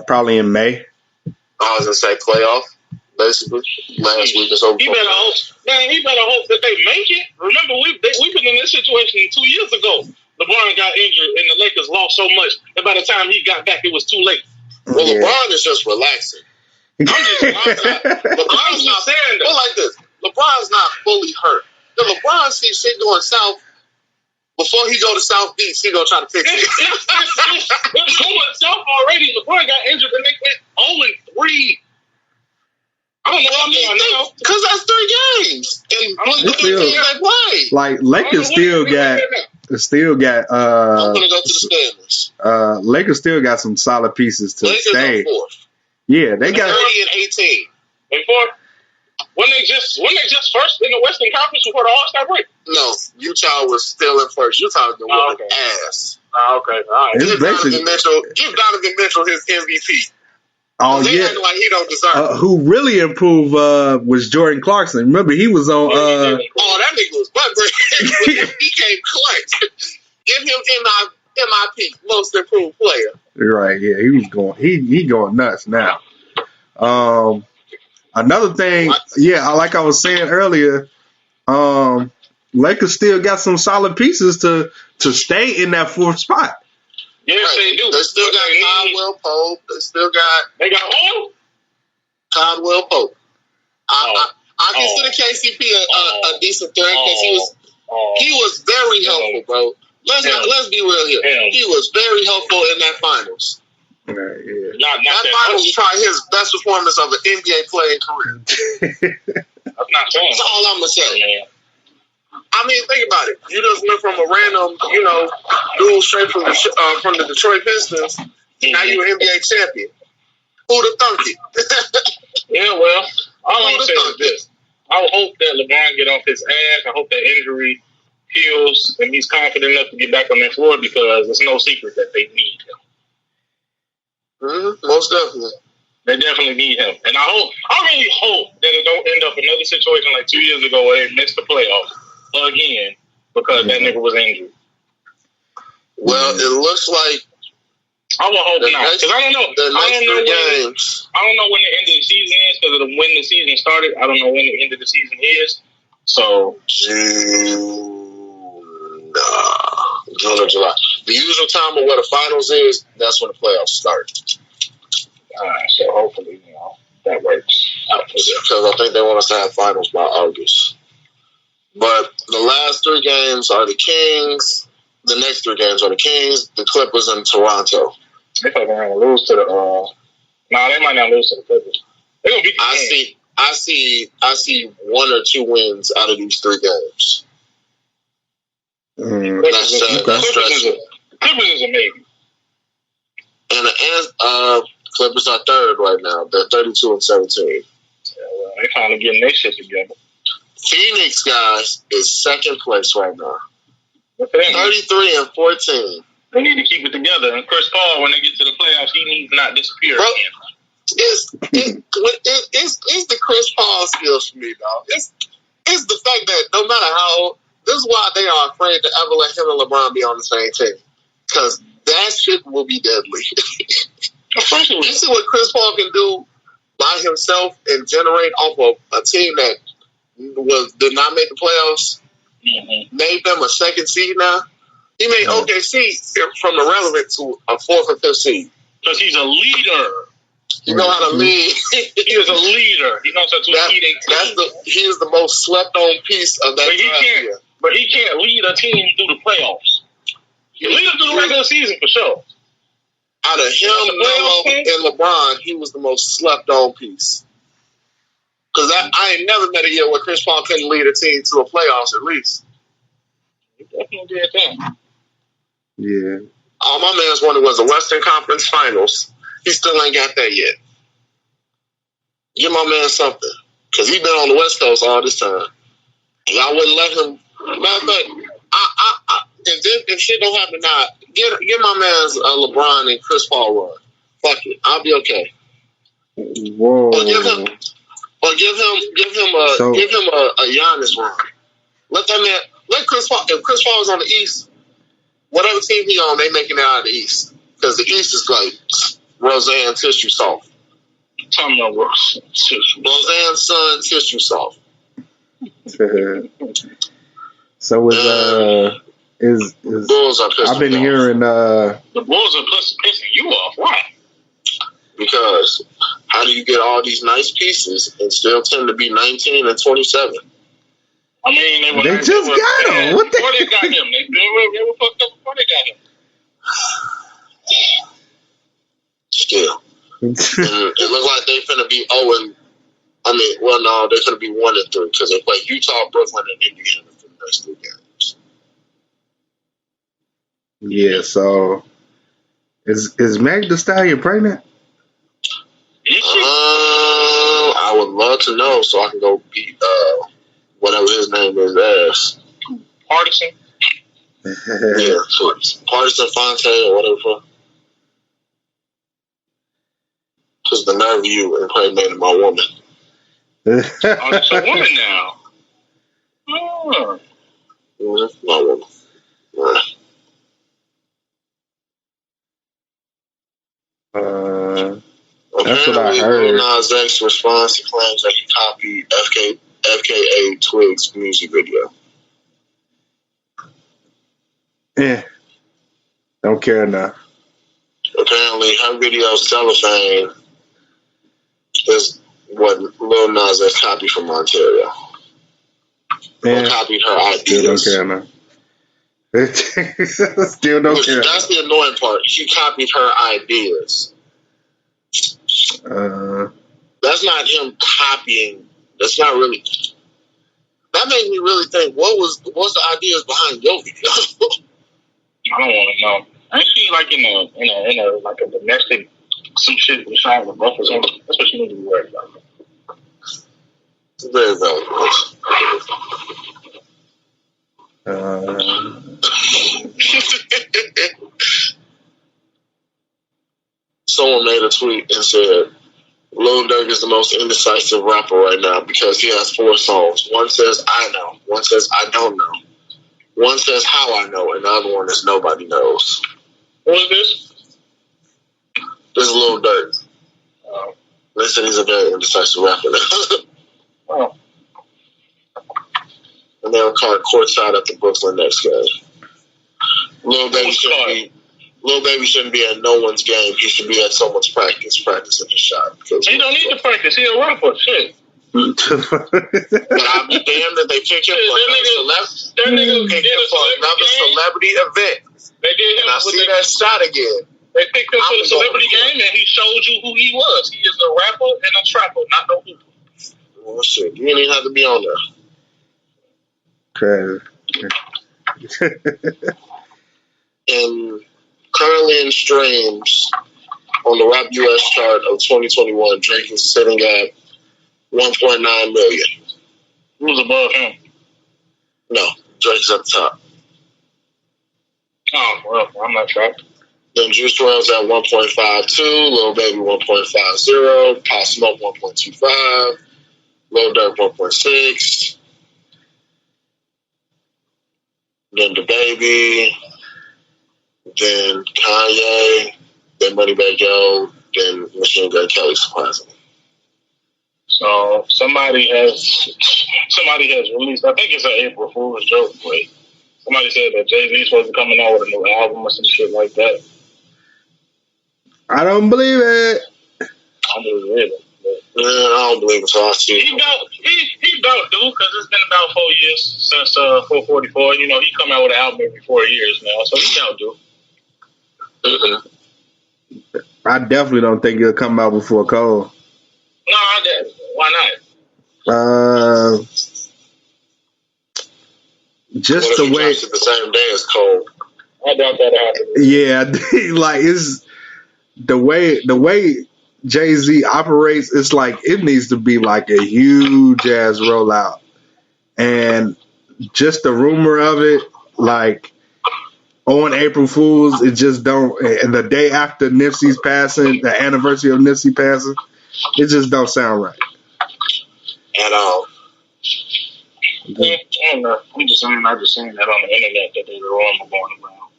Probably in May. I was going to say playoff, basically. Last week or so. He better hope that they make it. Remember, we've been in this situation 2 years ago. LeBron got injured, and the Lakers lost so much that by the time he got back, it was too late. Well, LeBron is just relaxing. LeBron's not saying that. Like this. LeBron's not fully hurt. The LeBron sees shit going south. Before he go to South Beach, he gonna try to fix it. It's going south already. LeBron got injured and they went 0-3. I don't know what I'm doing now. Because that's 3 games. And look at the teams they play. Like Lakers still got. I'm gonna go to the standings. Lakers still got some solid pieces to Lakers stay. are 4th. Yeah, they got 30 and 18. They 4th. When they just first in the Western Conference before the All-Star break? No, Utah was still in first. Utah was doing ass. Okay, all right. Give Donovan Mitchell his MVP. Oh they yeah, acting like he don't deserve it. who really improved was Jordan Clarkson. Remember, he was on. That nigga was butt break. He came clutch. Give him MIP, most improved player. Right? Yeah, he was going. He going nuts now. Another thing, like I was saying earlier, Lakers still got some solid pieces to stay in that 4th spot. Yes, they do. They still got Caldwell Pope. They got who? Caldwell Pope. I consider KCP a decent threat because he was very helpful, bro. Let's be real here. He was very helpful in that finals. Right, yeah. That finals was probably his best performance of an NBA playing career. That's not saying. That's all I'm gonna say. Yeah. I mean, think about it. You just went from a random, dude straight from the Detroit Pistons. Now you're an NBA champion. Who'd have thunk it? Yeah, well, all I'm saying is this. I hope that LeBron get off his ass. I hope that injury heals and he's confident enough to get back on that floor because it's no secret that they need him. Most definitely. They definitely need him. And I really hope that it don't end up another situation like 2 years ago where they missed the playoffs again because that nigga was injured. Well, it looks like I will hope not. Because I don't know. I don't know when the end of the season is because of when the season started. I don't know when the end of the season is. So June or July. The usual time of where the finals is, that's when the playoffs start. So hopefully, that works out for them. Because I think they want us to have finals by August. But the last 3 games are the Kings. The next 3 games are the Kings, the Clippers, and Toronto. They fucking gonna lose to the. They might not lose to the Clippers. They're gonna beat the Kings. I see 1 or 2 wins out of these 3 games. Clippers is a maybe. And Clippers are 3rd right now. They're 32 and 17. Yeah, well, they're kind of getting their shit together. Phoenix, guys, is 2nd place right now. 33 and 14. They need to keep it together. And Chris Paul, when they get to the playoffs, he needs not disappear again. It's the Chris Paul skills for me, dog. It's the fact that no matter how, this is why they are afraid to ever let him and LeBron be on the same team. Because that shit will be deadly. You see what Chris Paul can do by himself and generate off of a team that did not make the playoffs? Made them a 2nd seed now. He made OKC from irrelevant to a 4th or 5th seed. Because he's a leader. You know how to lead. He is a leader. He knows how to lead a team. He is the most slept-on piece of that team. But he can't lead a team through the playoffs. He lead them through the regular season for sure. Out of him, Melo, and LeBron, he was the most slept-on piece. Because I ain't never met a year where Chris Paul couldn't lead a team to a playoffs at least. He definitely did that. Yeah. All my man's wanted was a Western Conference Finals. He still ain't got that yet. Give my man something. Because he's been on the West Coast all this time. And I wouldn't let him. Matter of fact, if shit don't happen now, give my man's LeBron and Chris Paul run. Fuck it. I'll be okay. Whoa. Or give him a Giannis run. Let Chris Paul. If Chris Paul is on the East, whatever team he on, they making it out of the East because the East is like Roseanne tissue soft. Talking about Roseanne son tissue soft. So is Bulls are pissing I've been hearing the Bulls are pissing you off. Why? Because how do you get all these nice pieces and still tend to be 19 and 27? I mean, they just got him. What before they got him? They were fucked up before they got him. Still. And it looks like they finna be 0 no, they're finna be 1-3 because they play Utah, Brooklyn, and Indiana for the next 3 games. Yeah, so is Meg Thee Stallion pregnant? I would love to know so I can go beat whatever his name is ass. Partisan? Yeah, Partisan Fonte or whatever. Just the nerve of you impregnating my woman. It's a woman now. Oh. Mm-hmm. My woman. That's what I heard. Lil Nas X responds to claims that he copied FKA Twig's music video. Don't care enough. Apparently, her video Cellophane is what Lil Nas X copied from Ontario. Or copied her ideas. Still don't care enough. Still don't care. That's the annoying part. She copied her ideas. That's not him copying. That's not really. That made me really think. What's the ideas behind your video? I don't want to know. Ain't she like in a like a domestic some shit with shine with buff or something? That's what she needs to be worried about. Very valid. Someone made a tweet and said, Lil Durk is the most indecisive rapper right now because he has 4 songs. One says, I know. One says, I don't know. One says, how I know. And the other one is nobody knows. What is this? This is Lil Durk. They said he's a very indecisive rapper. Oh. And they were caught courtside at the Brooklyn Nets game. Lil Baby shouldn't be at no one's game. He should be at someone's practicing his shot. He don't need to practice. He a rapper. Shit. But I'll be damned that they picked him for another celebrity event. They did him. And I see that shot again. They picked him for the celebrity game, and he showed you who he was. He is a rapper and a trapper, not no hooper. Well, shit, you didn't even have to be on there. And currently in streams on the Rap US chart of 2021, Drake is sitting at 1.9 million. Who's above him? No, Drake's at the top. Oh, well, I'm not shocked. Then Juice WRLD's at 1.52, Lil Baby 1.50, Pop Smoke 1.25, Lil Durk 1.6, then DaBaby, then Kanye, then Moneybagg Yo, then Machine Gun Kelly, surprisingly. So somebody has released, I think it's an April Fool's joke, but somebody said that Jay-Z's supposed to be coming out with a new album or some shit like that. I don't believe it. I don't believe it. I don't believe it, so I see. He about due, because it's been about 4 years since 444. You know, he come out with an album every 4 years now, so he's about due. I definitely don't think it'll come out before Cole. No, why not? Just the way it the same day as Cole. I doubt that happened. Yeah, like it's the way Jay-Z operates. It's like it needs to be like a huge ass rollout, and just the rumor of it, like on April Fools, it just don't. And the day after Nipsey's passing, the anniversary of Nipsey passing, it just don't sound right at all. I don't know. I just seen that on the internet that there's a rumor going around.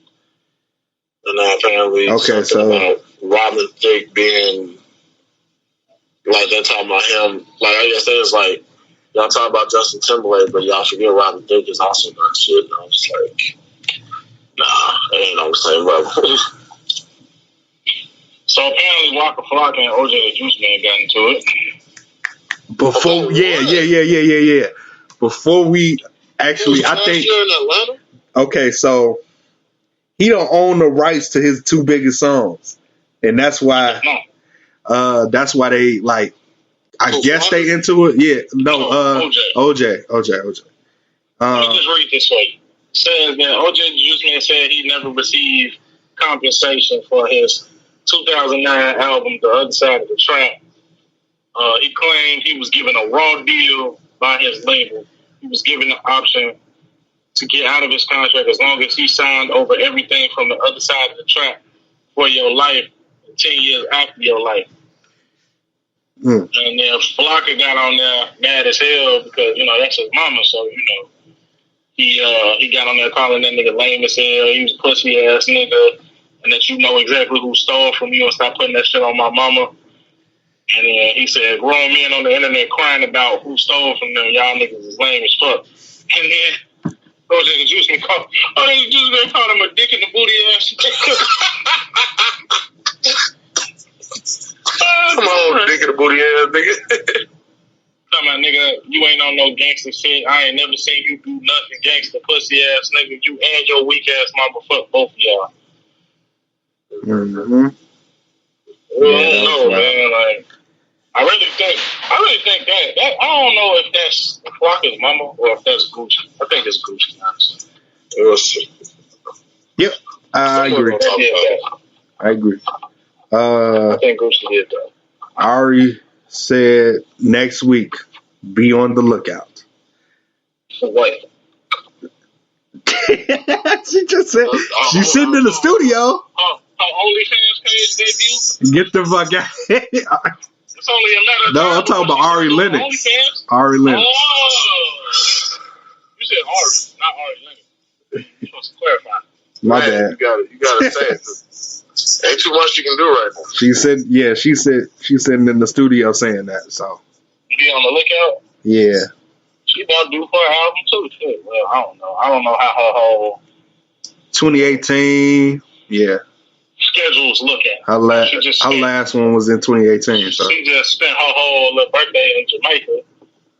And now apparently about Robin Thicke being like they're talking about him. Like I guess it's like y'all talk about Justin Timberlake, but y'all forget Robin Thicke is also done shit. And I'm just like, nah, it ain't on the same level. So apparently Waka Flocka and OJ the Juice Man got into it. Before, yeah. Before we actually, I think. Here in Atlanta? Okay, so he don't own the rights to his two biggest songs, and that's why. That's why they like. I guess they into it. Yeah, no. OJ. Let me just read this for you. It says that OJ the Juice Man said he never received compensation for his 2009 album, The Other Side of the Trap. He claimed he was given a raw deal by his label. He was given the option to get out of his contract as long as he signed over everything from The Other Side of the Trap for your life and 10 years after your life. And then Flocka got on there mad as hell because, you know, that's his mama, so, you know, he got on there calling that nigga lame as hell. He was a pussy ass nigga, and that you know exactly who stole from you and stop putting that shit on my mama. And then he said, grown men on the internet crying about who stole from them. Y'all niggas is lame as fuck. And then OJ the Juice Man called him a dick in the booty ass. Come on, dick in the booty ass nigga. Talking about, nigga, you ain't on no gangster shit. I ain't never seen you do nothing gangster pussy ass nigga. You and your weak ass mama fuck both of y'all. Mm-hmm. Well, I don't know, man. Like, I really think that I don't know if that's Flocka's mama or if that's Gucci. I think it's Gucci, honestly. Yep, I agree. I agree. I think Gucci did that. Ari said next week, be on the lookout. For what? She just said she's sitting in the studio. OnlyFans page debut? Get the fuck out. It's only a matter of No, time. I'm talking about Ari Lennox. OnlyFans? Ari Lennox. Oh. You said Ari, not Ari Lennox. You're supposed to clarify. My bad. You gotta say it. Ain't too much you can do right now. She said she's sitting in the studio saying that, so. Be on the lookout? Yeah. She about to do her album too. Shit. Well, I don't know. I don't know how her whole 2018, yeah. schedule's looking. Her last one was in 2018. So. She just spent her whole little birthday in Jamaica.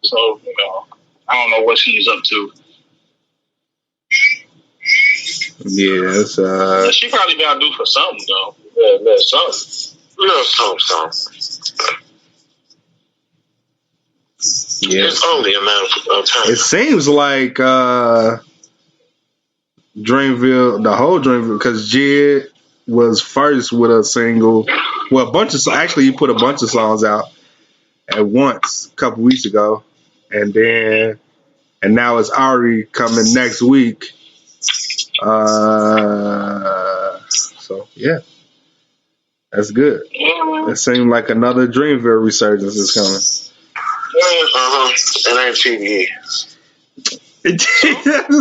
So, you know, I don't know what she's up to. Yeah, it's she probably got to do for something though. Yeah, something. Yeah. It's only a matter of time. It seems like Dreamville, the whole Dreamville, because Jid was first with a single. Well, actually, he put a bunch of songs out at once a couple weeks ago, and now it's Ari coming next week. So yeah, that's good. It seemed like another Dreamville resurgence is coming. It ain't TDE.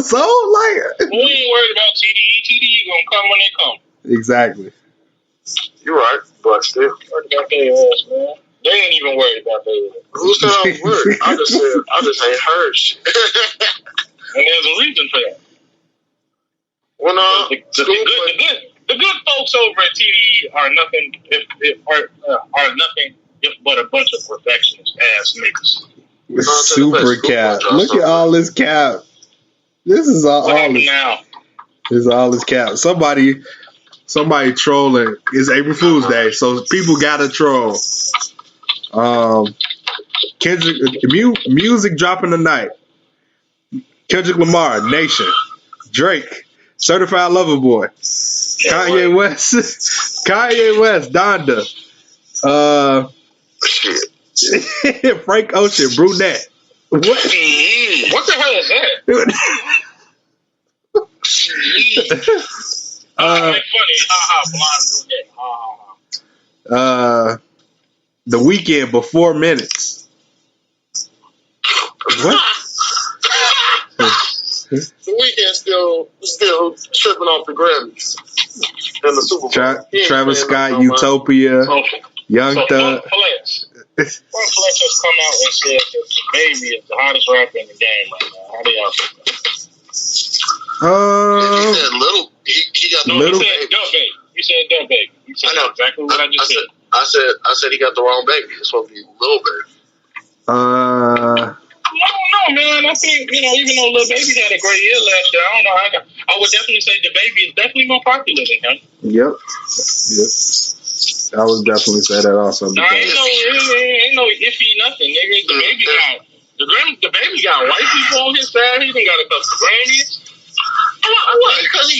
So like, we ain't worried about TDE. TDE gonna come when they come. Exactly. You're right, but still worried about their ass, man. They ain't even worried about their ass. Who said I was worried? I just ain't heard shit. And there's a reason for that. Well, no, the good folks over at TDE are nothing if but a bunch of perfectionist ass niggas. Super cap. Look at all this cap. This is all. What happened now? This is all this cap. Somebody trolling. It's April Fool's Day, so people gotta troll. Kendrick music dropping tonight. Kendrick Lamar, Nation, Drake, Certified Lover Boy, Kanye West, Donda, Frank Ocean, Brunette. What the hell is that? Make funny. Blonde brunette. The Weeknd before minutes. What? The Weeknd still tripping off the Grammys and the Super Bowl. Travis Scott, Utopia, Young Thug. Flex has come out and said that the Baby is the hottest rapper in the game right now. How do y'all feel? He said little. He got no. He said Baby. He You said that baby. You said exactly what I just said. I said he got the wrong baby. It's supposed to be Lil Baby. I don't know, man. I think, even though Lil Baby had a great year last year, I don't know. I would definitely say the baby is definitely more popular than him. Yep. I would definitely say that also. No, ain't no iffy nothing, nigga. The baby got white people on his side. He even got a couple of Grammys. What? Because he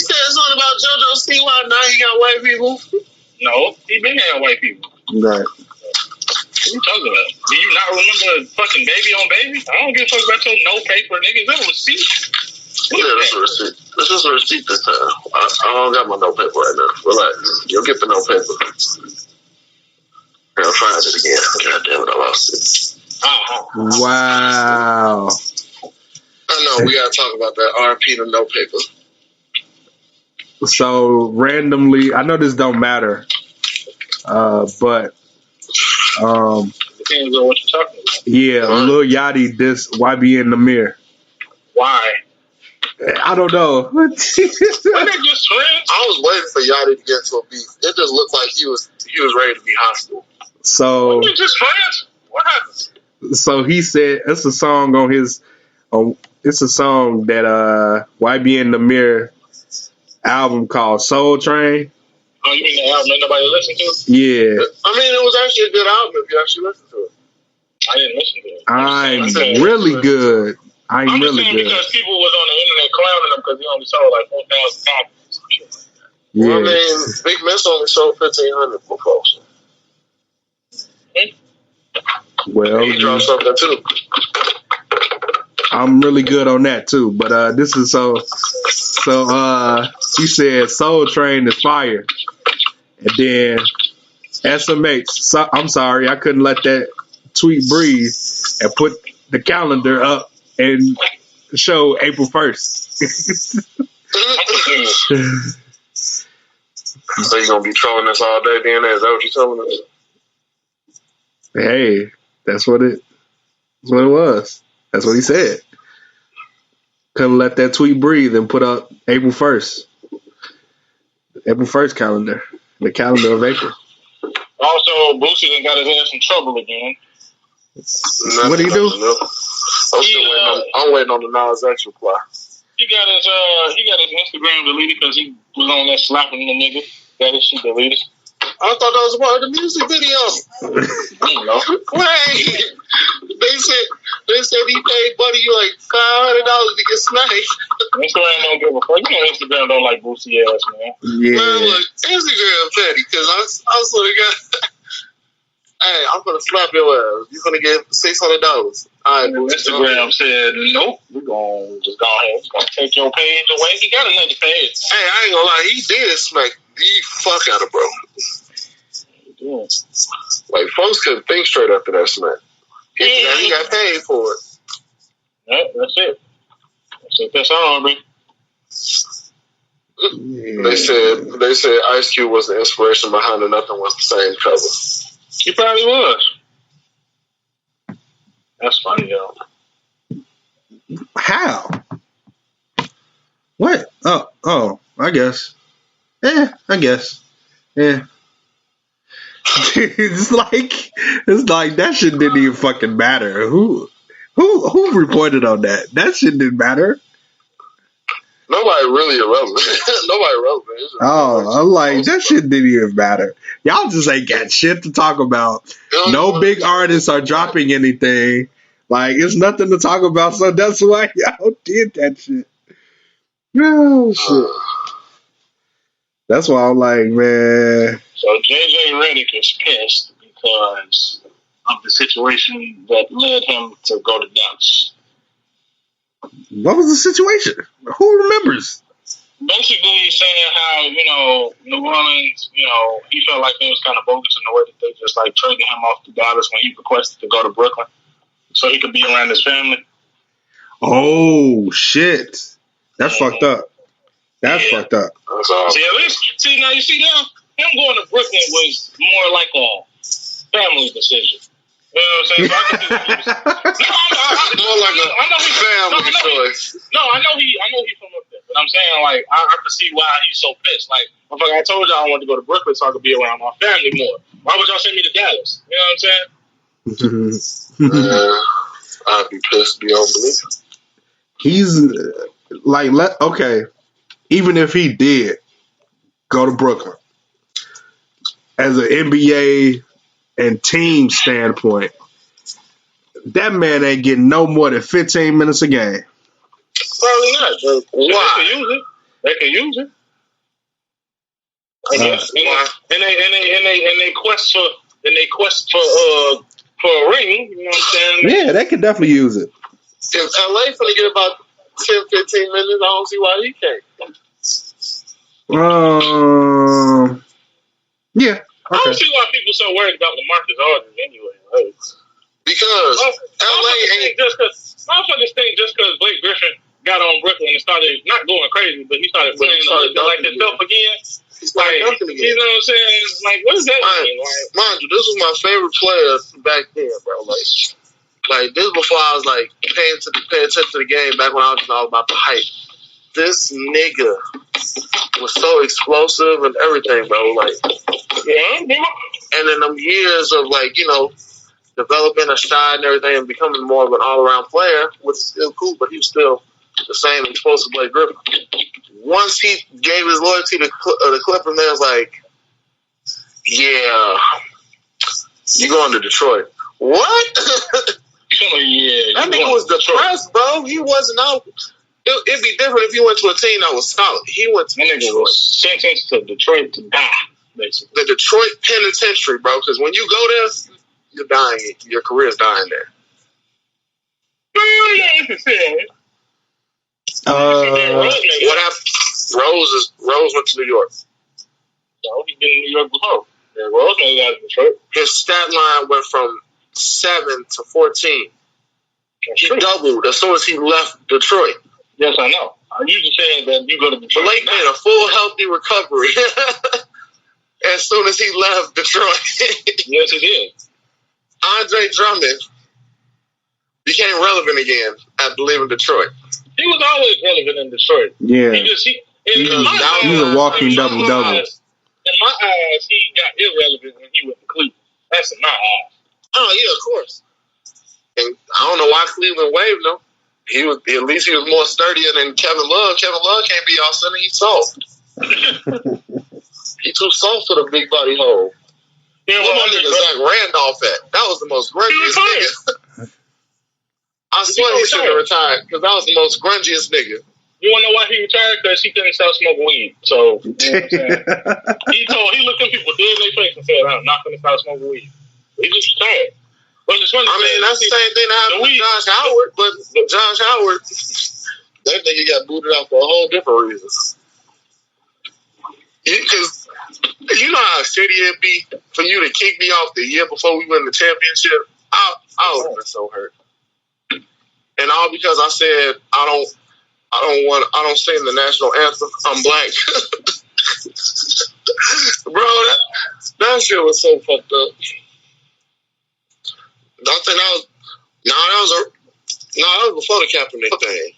said something about JoJo Siwa. Now he got white people. No, he been had white people. Right. What you talking about? Do you not remember fucking Baby on Baby? I don't give a fuck about your no paper, nigga. Is that a receipt? That's a receipt. This is a receipt this time. I don't got my no paper right now. Relax. You'll get the no paper. I'll find it again. God damn it, I lost it. Wow. I know, we gotta talk about that RP to no paper. So randomly, I know this don't matter, but depends on what you're talking about. Yeah, Lil Yachty diss YB in the mirror. Why? I don't know. Were they just friends? I was waiting for Yachty to get into a beef. It just looked like he was ready to be hostile. So were they just friends? What happened? So he said it's a song on his. It's a song that YB in the Mirror album called Soul Train. Oh, you mean the album that nobody listened to? Yeah. I mean, it was actually a good album if you actually listened to it. I didn't listen to it. I'm really good. I'm really good. Because people was on the internet clowning him because he only sold like 4,000 copies. Yeah. Well, I mean, Big Miss only sold 1,500 before. So. Well, he dropped something too. I'm really good on that too. But this is so he said Soul Train is fire. And then SMH, I'm sorry, I couldn't let that tweet breathe and put the calendar up and show April 1st. So you gonna be trolling us all day, then? Is that what you're telling us? Hey, that's what it was. That's what he said. Couldn't let that tweet breathe and put up April 1st. April 1st calendar. The calendar of April. Also, Boosie done got his ass in trouble again. What did he do? I'm waiting on the Nas X reply. He got his Instagram deleted because he was on that slapping the nigga. Got his shit deleted. I thought that was part of the music video. Wait, they said he paid Buddy like $500 to get sniped. Instagram don't give a fuck. You know Instagram don't like Boosie ass, man. Yeah. Man, look, Instagram petty because I sort of got. Hey, I'm gonna slap your ass. You're gonna get $600. All right, Instagram said nope. We're gonna just go ahead. We're gonna take your page away. He got another page. Hey, I ain't gonna lie. He did smack the fuck out of bro. Yeah. Like folks couldn't think straight after that smack. He got paid for it. Yep, that's it. That's all, man. Yeah. They said Ice Cube was the inspiration behind the Nothing Was the Same cover. He probably was. That's funny, yo. How? What? Oh, I guess. Yeah, I guess. Yeah. it's like that shit didn't even fucking matter. Who reported on that? That shit didn't matter. Nobody really irrelevant. Nobody relevant. Oh, I'm like, that shit didn't even matter. Y'all just ain't got shit to talk about. No big artists are dropping anything. Like, it's nothing to talk about, so that's why y'all did that shit. Oh, shit. That's why I'm like, man. So JJ Redick is pissed because of the situation that led him to go to Dallas. What was the situation? Who remembers? Basically, he's saying how, New Orleans, he felt like it was kind of bogus in the way that they just, like, traded him off to Dallas when he requested to go to Brooklyn so he could be around his family. Oh, shit. That's fucked up. That's fucked up. See, at least, now you see him going to Brooklyn was more like a family decision. You know what I'm saying? So I can more like a family choice. I know he's from up there, but I'm saying, like, I can see why he's so pissed. Like, I told y'all I wanted to go to Brooklyn so I could be around my family more. Why would y'all send me to Dallas? You know what I'm saying? I'd be pissed beyond belief. He's like, okay, even if he did go to Brooklyn, as an NBA and team standpoint, that man ain't getting no more than 15 minutes a game. Probably not. Why? They can use it. They can use it. And they quest for a ring. You know what I'm saying? Yeah, they could definitely use it. If LA finna get about 10, 15 minutes, I don't see why he can't. Yeah. Okay. I don't see why people so worried about LaMarcus Aldridge anyway. Like, because LA ain't motherfuckers think just because Blake Griffin got on Brooklyn and started not going crazy, but he started playing like himself again. He's like, dunking again. You know what I'm saying? It's like, what does that mean? Like, mind you, this was my favorite player back then, bro. Like this before I was like paying attention to the game. Back when I was just all about the hype. This nigga was so explosive and everything, bro. Like, yeah. And in them years of like, you know, developing a shot and everything and becoming more of an all-around player, which is still cool, but he was still the same explosive Blake Griffin. Once he gave his loyalty to the Clippers, they was like, yeah, you going to Detroit. What? Yeah, that nigga was depressed, bro. He wasn't out. It'd be different if he went to a team that was solid. He went to Detroit. Sentenced to Detroit to die, basically. The Detroit Penitentiary, bro, because when you go there, you're dying. Your career's dying there. What happened? Rose went to New York. No, he's been in New York before. Yeah, Rose made out of Detroit. His stat line went from 7 to 14. He doubled as soon as he left Detroit. Yes, I know. You just said that you go to Detroit. Blake made a full healthy recovery as soon as he left Detroit. Yes, he did. Andre Drummond became relevant again after leaving Detroit. He was always relevant in Detroit. Yeah. He was a walking double-double. In my eyes, he got irrelevant when he went to Cleveland. That's in my eyes. Oh, yeah, of course. And I don't know why Cleveland waived him. At least he was more sturdier than Kevin Love. Kevin Love can't be all sudden. He's soft. He's too soft for the big body hole. Where my nigga Zach Randolph at? That was the most grungiest nigga. I swear he should have retired because that was the most grungiest nigga. You want to know why he retired? Because he couldn't stop smoking weed. So, you know what I'm saying? He looked at people dead in their face and said, I'm not going to stop smoking weed. He just retired. But it's funny. I mean, that's the same thing that happened with Josh Howard, but Josh Howard, that nigga got booted out for a whole different reason. Because you know how shitty it'd be for you to kick me off the year before we win the championship? I would have been so hurt. And all because I said I don't sing the national anthem. I'm black. Bro, that shit was so fucked up. I think that was before the Kaepernick thing.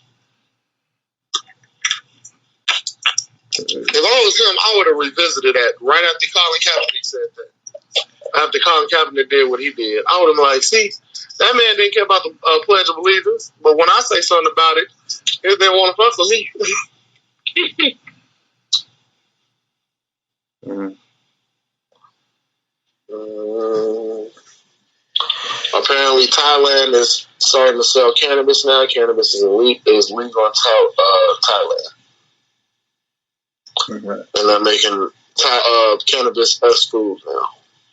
If I was him, I would have revisited that right after Colin Kaepernick said that. After Colin Kaepernick did what he did, I would have been like, see, that man didn't care about the Pledge of Allegiance, but when I say something about it, he didn't want to fuck with me. Apparently, Thailand is starting to sell cannabis now. Cannabis is legal in Thailand. And they're making cannabis as food now.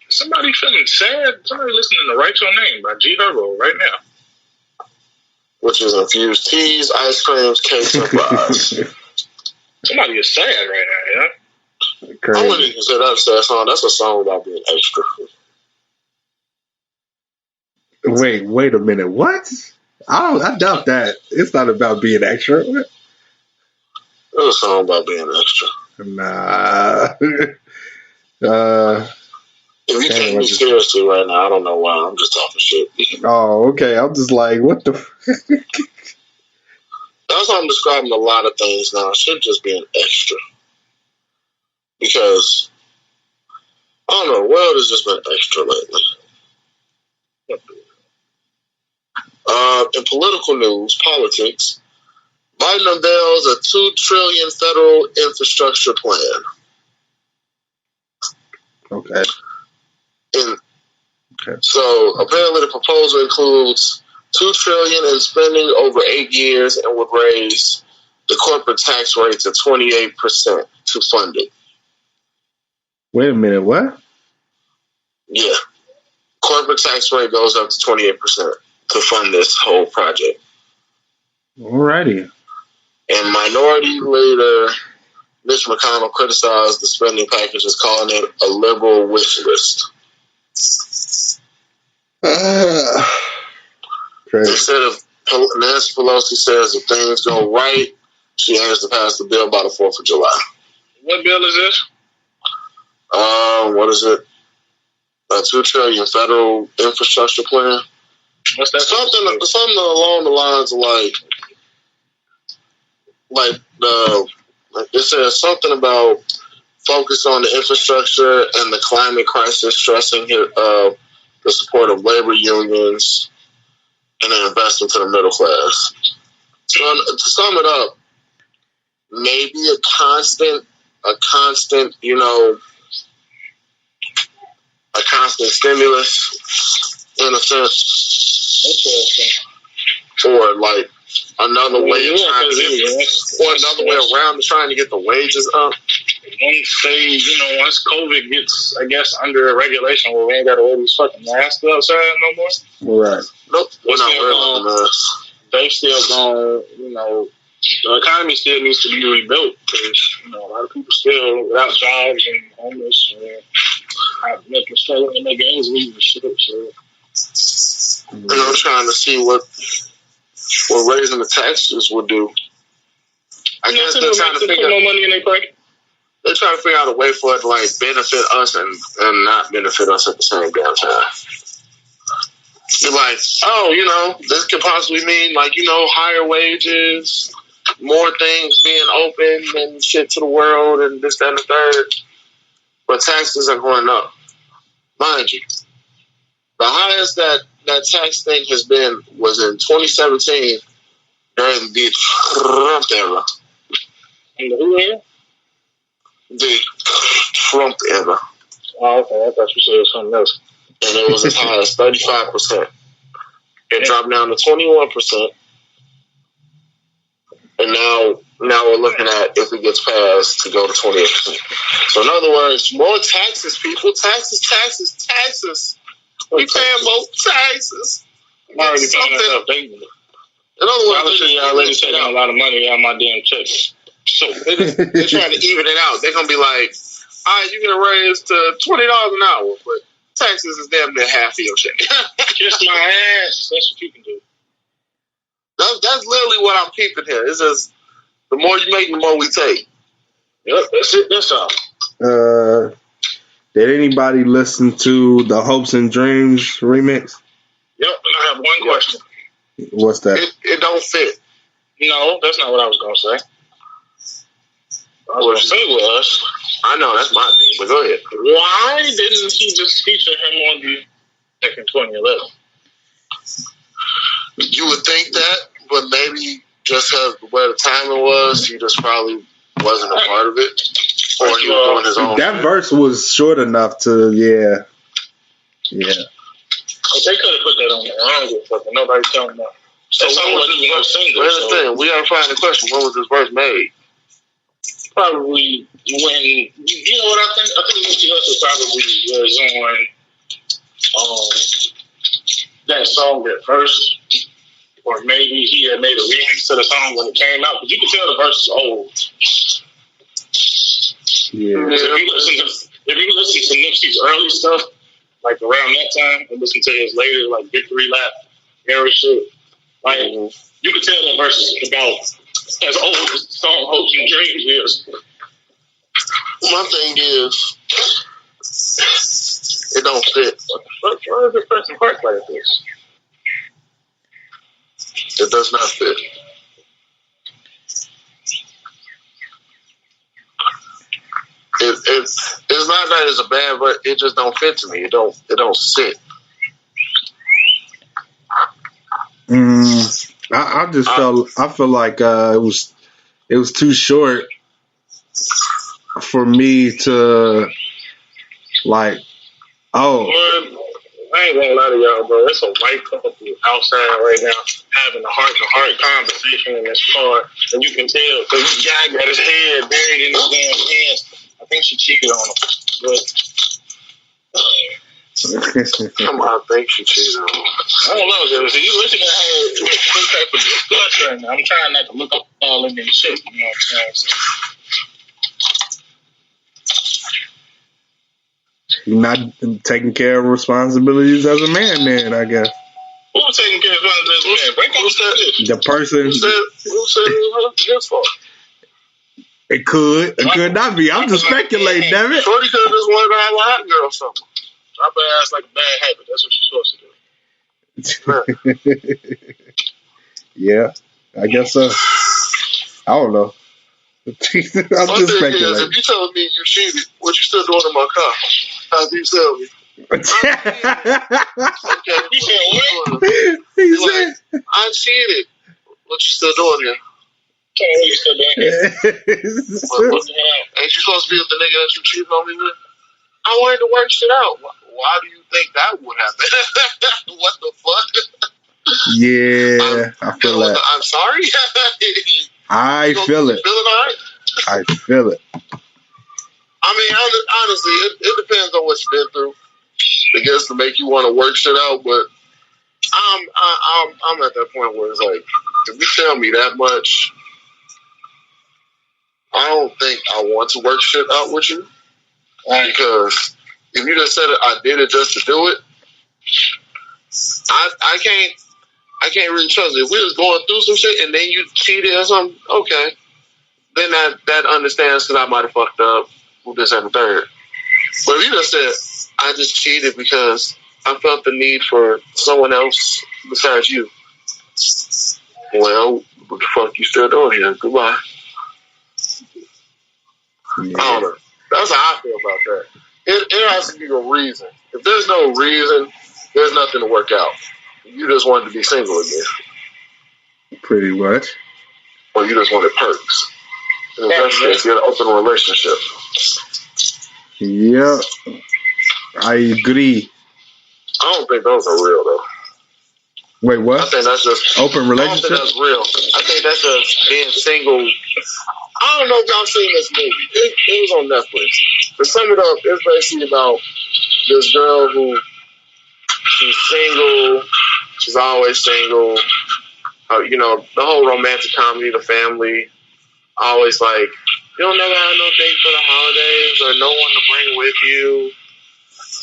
Somebody feeling sad. Somebody listening to Write Your Name by G Herbo right now. Which is infused teas, ice creams, cakes, and fries. Somebody is sad right now, yeah? Crazy. I wouldn't consider that a sad song. That's a song about being extra. Wait a minute. What? I doubt that. It's not about being extra. It's a song about being extra. Nah. If you take me seriously right now, I don't know why. I'm just talking shit. Oh, okay. I'm just like, what the? That That's how I'm describing a lot of things now. It should just be an extra. Because, I don't know, the world has just been extra lately. In political news, politics, Biden unveils a $2 trillion federal infrastructure plan. Okay. So apparently the proposal includes $2 trillion in spending over 8 years and would raise the corporate tax rate to 28% to fund it. Wait a minute, what? Yeah. Corporate tax rate goes up to 28% to fund this whole project. Alrighty. And Minority Leader Mitch McConnell criticized the spending packages, calling it a liberal wish list. Crazy. Instead of Nancy Pelosi says if things go right, she aims to pass the bill by the 4th of July. What bill is this? What is it? A $2 trillion federal infrastructure plan. What's that? Something along the lines of it says something about focus on the infrastructure and the climate crisis, stressing the support of labor unions and an investment to the middle class. So to sum it up, maybe a constant, a constant stimulus in a sense, or like another way of trying to another way around trying to get the wages up. Once COVID gets, I guess, under regulation where we ain't got to wear these fucking masks outside no more. Right. Nope. We're not wearing the masks. They still going, the economy still needs to be rebuilt because, a lot of people still without jobs and homeless and struggling to make ends meet and shit. So. And I'm trying to see what raising the taxes would do. I guess they're trying to figure more money in their pocket. They're trying to figure out a way for it to benefit us and not benefit us at the same damn time. You're like, this could possibly mean higher wages, more things being open and shit to the world and this, that, and the third. But taxes are going up. Mind you, the highest that tax thing has been was in 2017 during the Trump era. In the who era? The Trump era. Oh, okay. I thought you said something else. And it was as high as 35%. It dropped down to 21%. And now we're looking at if it gets passed to go to 28%. So in other words, more taxes, people. Taxes. We paying more taxes. I'm already paying enough. In other words, y'all already taking a lot of money out of my damn checks. So they're trying to even it out. They're gonna be like, all right, you get a raise to $20 an hour, but taxes is damn near half of your check. Kiss my ass. That's what you can do. That's literally what I'm peeping here. It's just the more you make, the more we take. Yep, that's it. That's all. Did anybody listen to the Hopes and Dreams remix? Yep, and I have one question. What's that? It don't fit. No, that's not what I was going to say. What I was going to say was, I know, that's my thing, but go ahead. Why didn't he just feature him on the second 2011? You would think that, but maybe just where the timing was, he just probably wasn't a part of it. Or he was doing his own that verse was short enough to, yeah. But they could have put that on there. I don't give a fuck. Nobody's telling them. So when was this verse single? We gotta find the question. When was this verse made? Probably when, you know what I think? I think Nipsey Hussle probably was on that song at first. Or maybe he had made a remix to the song when it came out. Because you can tell the verse is old. Yeah. If you listen to Nipsey's early stuff, like around that time, and listen to his later, like Victory Lap era shit, like you can tell that verse is about as old as the song Hopes and Dreams is. My thing is, it don't fit. Why is it pressing parts like this? It does not fit. not that it's a bad, but it just don't fit to me. It don't sit. I feel like it was too short for me to like. Oh, Well, I ain't gonna lie to y'all, bro. It's a white couple outside right now having a heart-to-heart conversation in this car, and you can tell because this guy got his head buried in his damn pants. I think she cheated on him, but I think she cheated on him. I don't know. So you looking at her some type of discussion. I'm trying not to look up all in this shit. You know what I'm saying? So, you're not taking care of responsibilities as a man, then I guess. who was taking care of responsibilities? Man, break up this. The person. Who said it was his fault? It could not be. I'm just speculating, damn it. Shorty could have just wanted to have a hot girl or something. Drop her ass like a bad habit. That's what you're supposed to do. Yeah, I guess so. I don't know. I'm just speculating. If you telling me you cheated, what you still doing in my car? How do you tell me? Okay. You said what? He said, like, I cheated. What you still doing here? What you still doing here? Ain't you supposed to be with the nigga that you cheated on me with? I wanted to work shit out. Why do you think that would happen? What the fuck? Yeah, I feel that. I'm sorry. I feel it. Feeling all right? I feel it. I mean, honestly, it depends on what you've been through. I guess to make you want to work shit out, but I'm at that point where it's like, if you tell me that much, I don't think I want to work shit out with you. Because if you just said it, I did it just to do it, I can't really trust it. If we was going through some shit and then you cheated or something, okay. Then that understands because I might have fucked up with this and the third. But if you just said, I just cheated because I felt the need for someone else besides you, well, what the fuck you still doing here? Goodbye. Yeah. I don't know. That's how I feel about that. It has to be a reason. If there's no reason, there's nothing to work out. You just wanted to be single again. Pretty much. Or you just wanted perks. In that case, you had an open relationship. Yep. I agree. I don't think those are real, though. Wait, what? I think that's just open relationship. I don't think that's real. I think that's just being single. I don't know if y'all seen this movie. It was on Netflix. To sum it up, it's basically about this girl who she's single. She's always single. The whole romantic comedy, the family, always like, you don't never have no date for the holidays or no one to bring with you.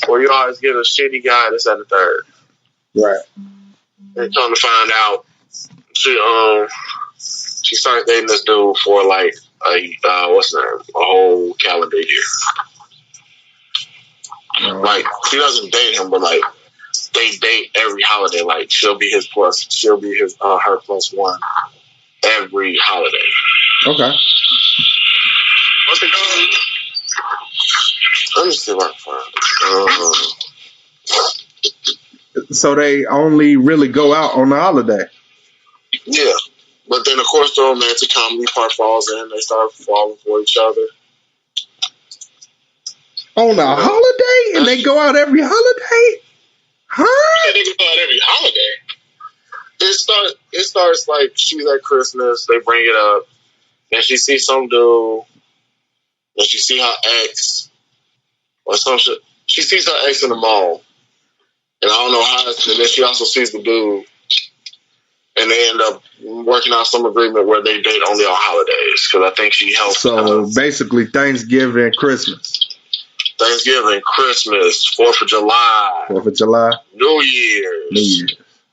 Or you always get a shitty guy that's at the third. Right. And come to find out, she started dating this dude for like a whole calendar year. Like, she doesn't date him, but like they date every holiday. Like, she'll be his her plus one every holiday. Okay. What's it called? Let me see if I can find it. So they only really go out on the holiday. Yeah. But then, of course, the romantic comedy part falls in. They start falling for each other. On a holiday? And they go out every holiday? Huh? They go out every holiday. It starts like she's at Christmas. They bring it up. Then she sees some dude. Then she see her ex. Or some shit. She sees her ex in the mall. And I don't know how. And then she also sees the dude. And they end up working out some agreement where they date only on holidays. Because I think she helps. So basically Thanksgiving and Christmas. Thanksgiving, Christmas, 4th of July. 4th of July. New Year's.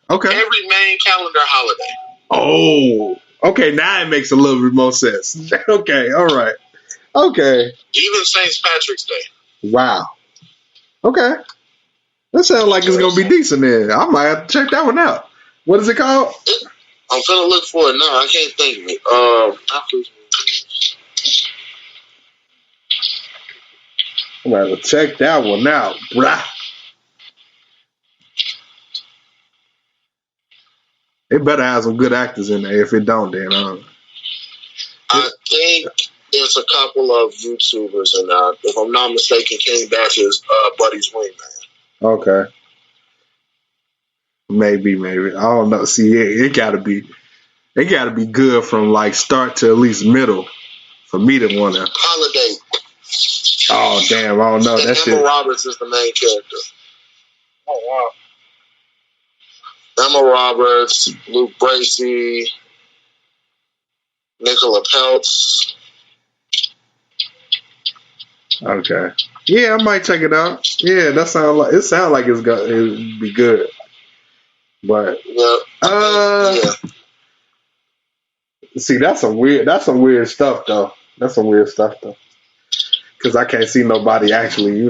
Okay. Every main calendar holiday. Oh. Okay, now it makes a little bit more sense. Okay, all right. Okay. Even St. Patrick's Day. Wow. Okay. That sounds like it's going to be decent then. I might have to check that one out. What is it called? I'm finna look for it now. I can't think of it. I'm gonna check that one out, bruh. It better have some good actors in there. If it don't, then I think there's a couple of YouTubers in there. If I'm not mistaken, King Dash is Buddy's wingman. okay. Maybe. I don't know. See, it gotta be good from like start to at least middle for me to wanna. Holiday. Oh damn! I don't know. And That Emma shit. Roberts is the main character. Oh wow. Emma Roberts, Luke Bracey, Nicola Peltz. Okay. Yeah, I might check it out. Yeah, that sounds like it'd be good. But Yeah. Yeah. see, that's some weird stuff though. That's some weird stuff though. Because I can't see nobody actually,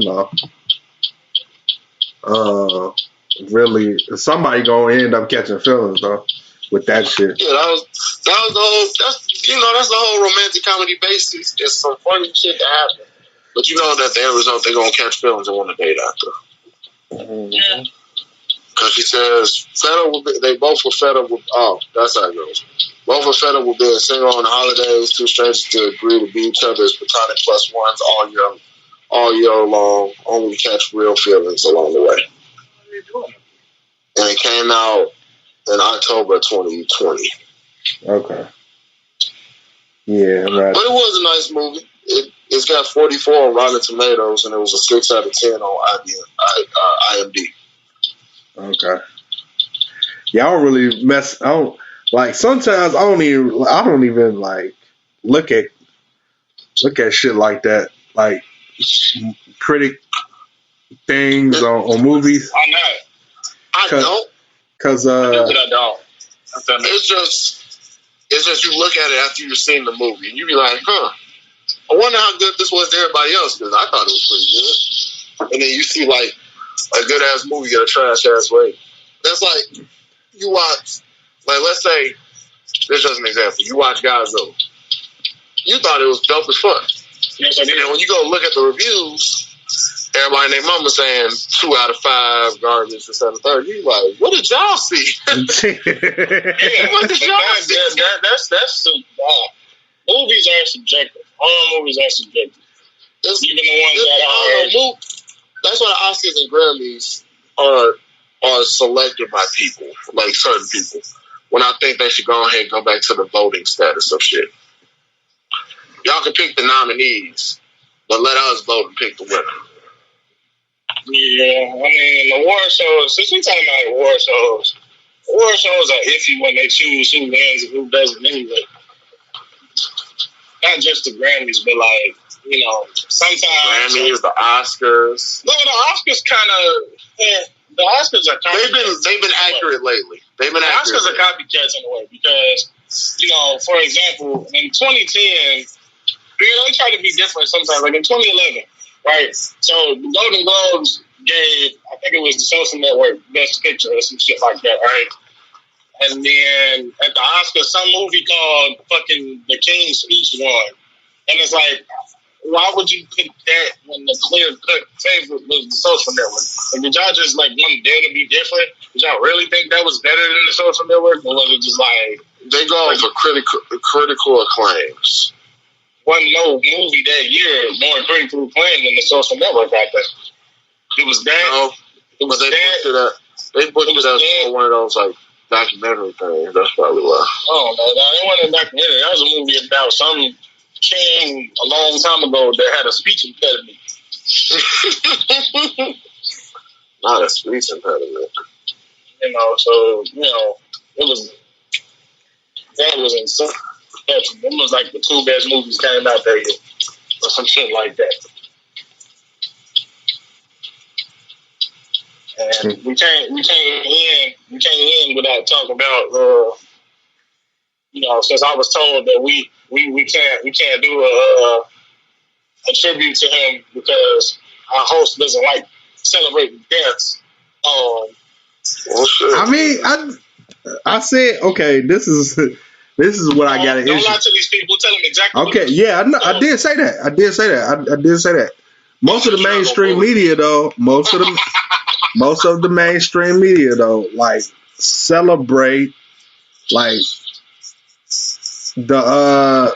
really somebody gonna end up catching feelings though with that shit. Yeah, that was the whole. That's the whole romantic comedy basis. Just some funny shit that happened, but you know that the end result they're gonna catch feelings and want to date after. Yeah. Because she says they both were fed up with. Oh, that's how it goes. Both were fed up with being single on the holidays. Two strangers to agree to be each other's platonic plus ones all year long. Only catch real feelings along the way. And it came out in October 2020. Okay. Yeah, right. But it was a nice movie. It's got 44 on Rotten Tomatoes, and it was a 6 out of 10 on IMDb. Okay. Yeah, I don't really mess. I don't like. Sometimes I don't even like look at shit like that, like critic things on movies. I'm not. I don't. Cause I don't. It's just you look at it after you've seen the movie, and you be like, huh. I wonder how good this was to everybody else, because I thought it was pretty good. And then you see like a good ass movie get a trash ass rating. That's like you watch, like let's say this is just an example. You watch Godzilla. You thought it was dope as fuck. Yes, I did. And when you go look at the reviews, everybody and their mama saying 2 out of 5 garbage or 7 third. You like, what did y'all see? Yeah, What did y'all see? That's movies are subjective. All movies are subjective. Even the ones that are. That's why the Oscars and Grammys are selected by people, like certain people. When I think they should go ahead and go back to the voting status of shit. Y'all can pick the nominees, but let us vote and pick the winner. Yeah, I mean, the award shows, since we're talking about award shows are iffy when they choose who wins and who doesn't anyway. Not just the Grammys, but like, sometimes. Grammys, the Oscars. No, the Oscars kind of, the Oscars are kind of. They've been accurate lately. The Oscars are copycats in a way because, for example, in 2010, they try to be different sometimes. Like in 2011, right? So the Golden Globes gave, I think it was the Social Network Best Picture or some shit like that, right? And then at the Oscars, some movie called fucking The King's Speech won. And it's like, why would you pick that when the clear-cut favorite was the Social Network? And did y'all just like want Dare to be different? Did y'all really think that was better than the Social Network? Or was it just like... They go for critical acclaims. Wasn't no movie that year more critical acclaim than the Social Network, I think. It was that. No, it was they booked it as one of those like documentary things. That's probably why. Oh no, it wasn't a documentary. That was a movie about some king a long time ago that had a speech impediment. Not a speech impediment. So it was. That was insane. It was like the 2 best movies came out that year, or some shit like that. And we can't end without talking about since I was told that we can't do a tribute to him because our host doesn't like celebrating deaths. I mean, I said, okay, this is what I got to issue. Don't lie to these people. Tell them exactly. Okay, yeah, I did say that. I did say that. most of the mainstream media though, most of the mainstream media though, like celebrate like the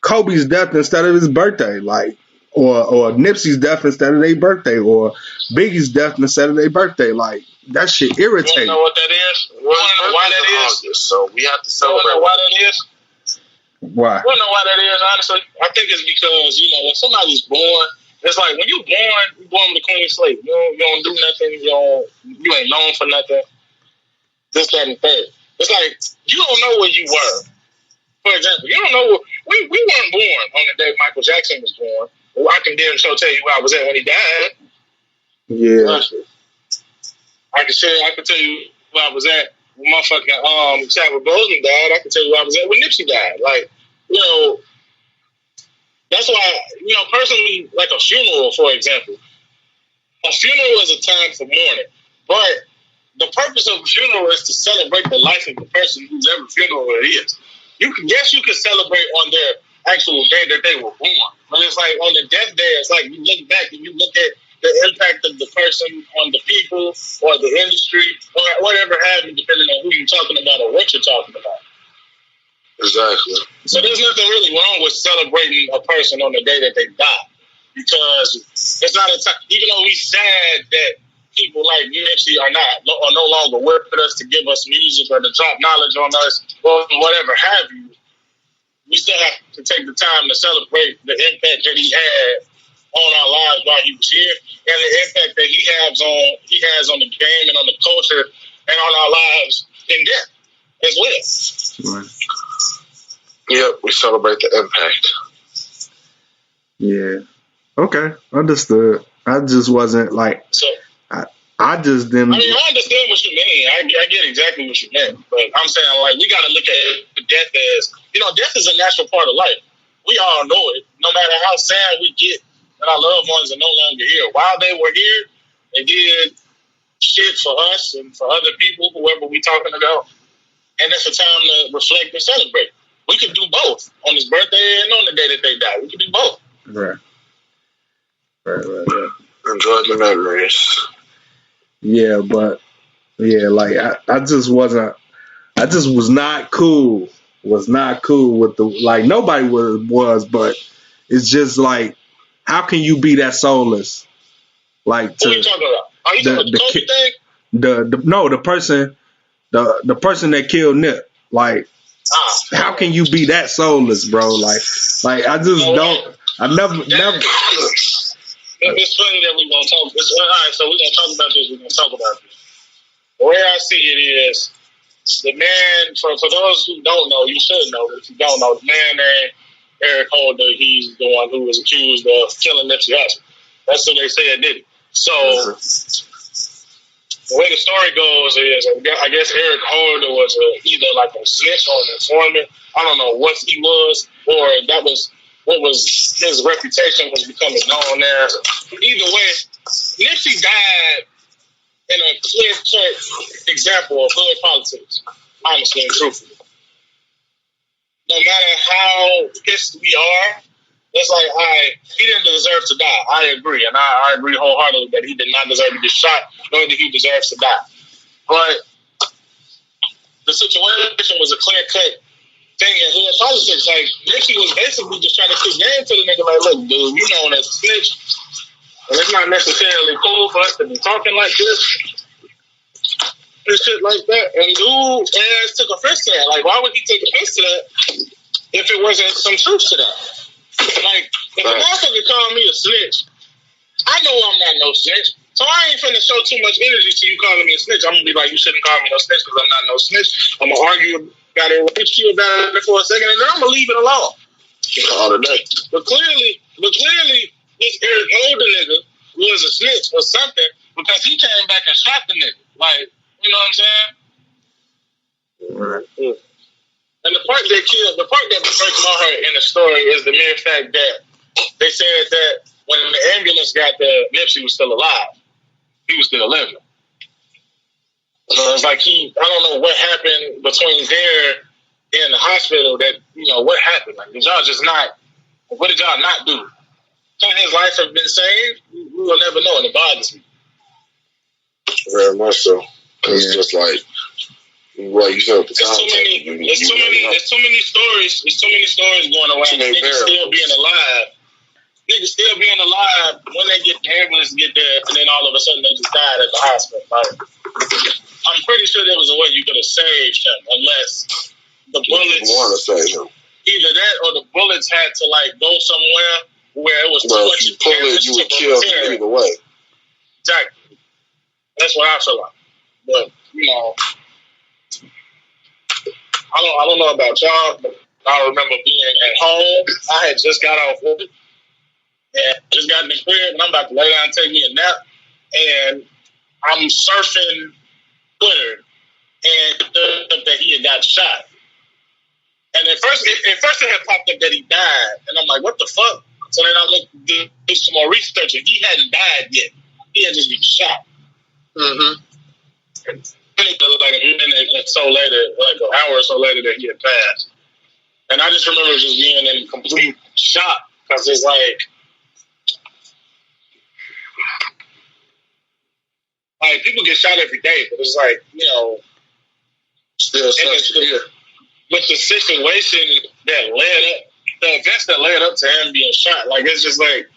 Kobe's death instead of his birthday, like or Nipsey's death instead of their birthday, or Biggie's death instead of their birthday. Like that shit irritates. You know what that is? You know why that is? August, so we have to celebrate. You know why that is? Why? I don't know why that is, honestly. I think it's because, when somebody's born, it's like when you're born with a clean slate. You don't do nothing. You ain't known for nothing. This, that, and third. It's like you don't know where you were. For example, you don't know we weren't born on the day Michael Jackson was born. Well, I can damn sure tell you where I was at when he died. Yeah. I can tell you where I was at when motherfucking Chadwick Boseman died. I can tell you where I was at when Nipsey died. Like, that's why, personally, like a funeral, for example. A funeral is a time for mourning. But the purpose of a funeral is to celebrate the life of the person whose ever funeral it is. You can celebrate on their actual day that they were born. But it's like on the death day, it's like you look back and you look at the impact of the person on the people or the industry or whatever have you, depending on who you're talking about or what you're talking about. Exactly. So there's nothing really wrong with celebrating a person on the day that they die, because it's not a time. Even though we're sad that people like Nipsey are no longer with us to give us music or to drop knowledge on us or whatever have you, we still have to take the time to celebrate the impact that he had on our lives while he was here, and the impact that he has on the game and on the culture and on our lives in death as well. Right. Yep, we celebrate the impact. Yeah. Okay, understood. I just wasn't like. So, I just didn't. I understand what you mean. I get exactly what you meant. But I'm saying, like, we got to look at death as, death is a natural part of life. We all know it. No matter how sad we get that our loved ones are no longer here. While they were here, they did shit for us and for other people, whoever we talking about. And it's a time to reflect and celebrate. We can do both on his birthday and on the day that they die. We can do both. Right. Enjoy the memories. Yeah, but like I just was not cool. Was not cool with the, like, nobody was, but it's just like, how can you be that soulless? Like, what are you talking about? Are you talking about the Kobe thing? The person that killed Nip. Like, how can you be that soulless, bro? Like I just don't. I never. It's funny that we're gonna talk. All right, so we're gonna talk about this. We're gonna talk about this. The way I see it is, the man. For those who don't know, you should know. If you don't know, the man named Eric Holder, he's the one who was accused of killing Nipsey Hussle. That's who they said did it. So the way the story goes is, I guess Eric Holder was either like a snitch or an informant. I don't know what he was, or that was what was his reputation was becoming known as. Either way, Nipsey died in a clear-cut example of hood politics, honestly and truthfully. No matter how pissed we are, it's like, he didn't deserve to die. I agree, and I agree wholeheartedly that he did not deserve to get shot, nor did he deserve to die. But the situation was a clear-cut thing in hood politics. Like, Nipsey was basically just trying to kick game to the nigga, like, look, dude, you known as a snitch, and it's not necessarily cool for us to be talking like this and shit like that. And dude took offense to that. Like, why would he take offense to that if it wasn't some truth to that? Like, if a motherfucker call me a snitch, I know I'm not no snitch, so I ain't finna show too much energy to you calling me a snitch. I'm gonna be like, you shouldn't call me no snitch because I'm not no snitch. I'm gonna argue about it with you about it for a second, and then I'm gonna leave it alone. All the day. But clearly, this Eric Holder nigga was a snitch or something because he came back and shot the nigga. Like, you know what I'm saying? Right. And the part that breaks my heart in the story is the mere fact that they said that when the ambulance got there, Nipsey was still alive. He was still living. So it's like I don't know what happened between there and the hospital that, what happened? Like, what did y'all not do? could his life have been saved? We will never know, and it bothers me. Very much so. Because it's just like you said at the time. There's too many stories going around. Niggas still being alive. Niggas still being alive when they get the ambulance get there, and then all of a sudden they just died at the hospital. Like, I'm pretty sure there was a way you could have saved him, unless the bullets. Either that or the bullets had to like go somewhere where it was too much damage. You would kill him either way. Exactly. That's what I feel like. But you know, I don't know about y'all, but I remember being at home. I had just got off work. And just got in the crib, and I'm about to lay down and take me a nap. And I'm surfing Twitter, and that he had got shot. And at first it had popped up that he died, and I'm like, what the fuck? So then I did some more research, and he hadn't died yet. He had just been shot. Mm-hmm. And like a minute or so later, like an hour or so later, that he had passed. And I just remember just being in complete shock because it's like people get shot every day, but it's like, you know, still sucks to hear. With the situation that led up, the events that led up to him being shot, like it's just like,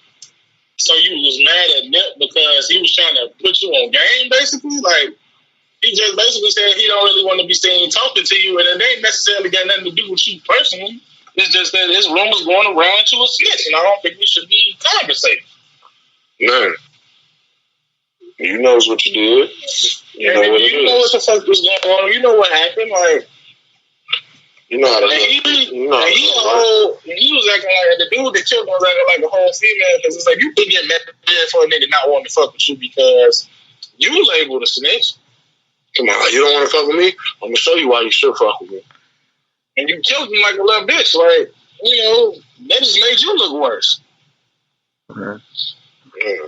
so you was mad at Nip because he was trying to put you on game, basically? Like, he just basically said he don't really want to be seen talking to you, and it ain't necessarily got nothing to do with you personally. It's just that his rumors going around to a snitch, and I don't think we should be conversating. No. You knows what you did. You know what the fuck was going on. You know what happened. Like, you know how to. He was acting like the dude that killed him was acting like a whole female because it's like you can get mad for a nigga not wanting to fuck with you because you labeled a snitch. Come on, you don't want to fuck with me? I'm gonna show you why you should fuck with me. And you killed him like a little bitch. Like, you know, that just made you look worse. Okay. Yeah.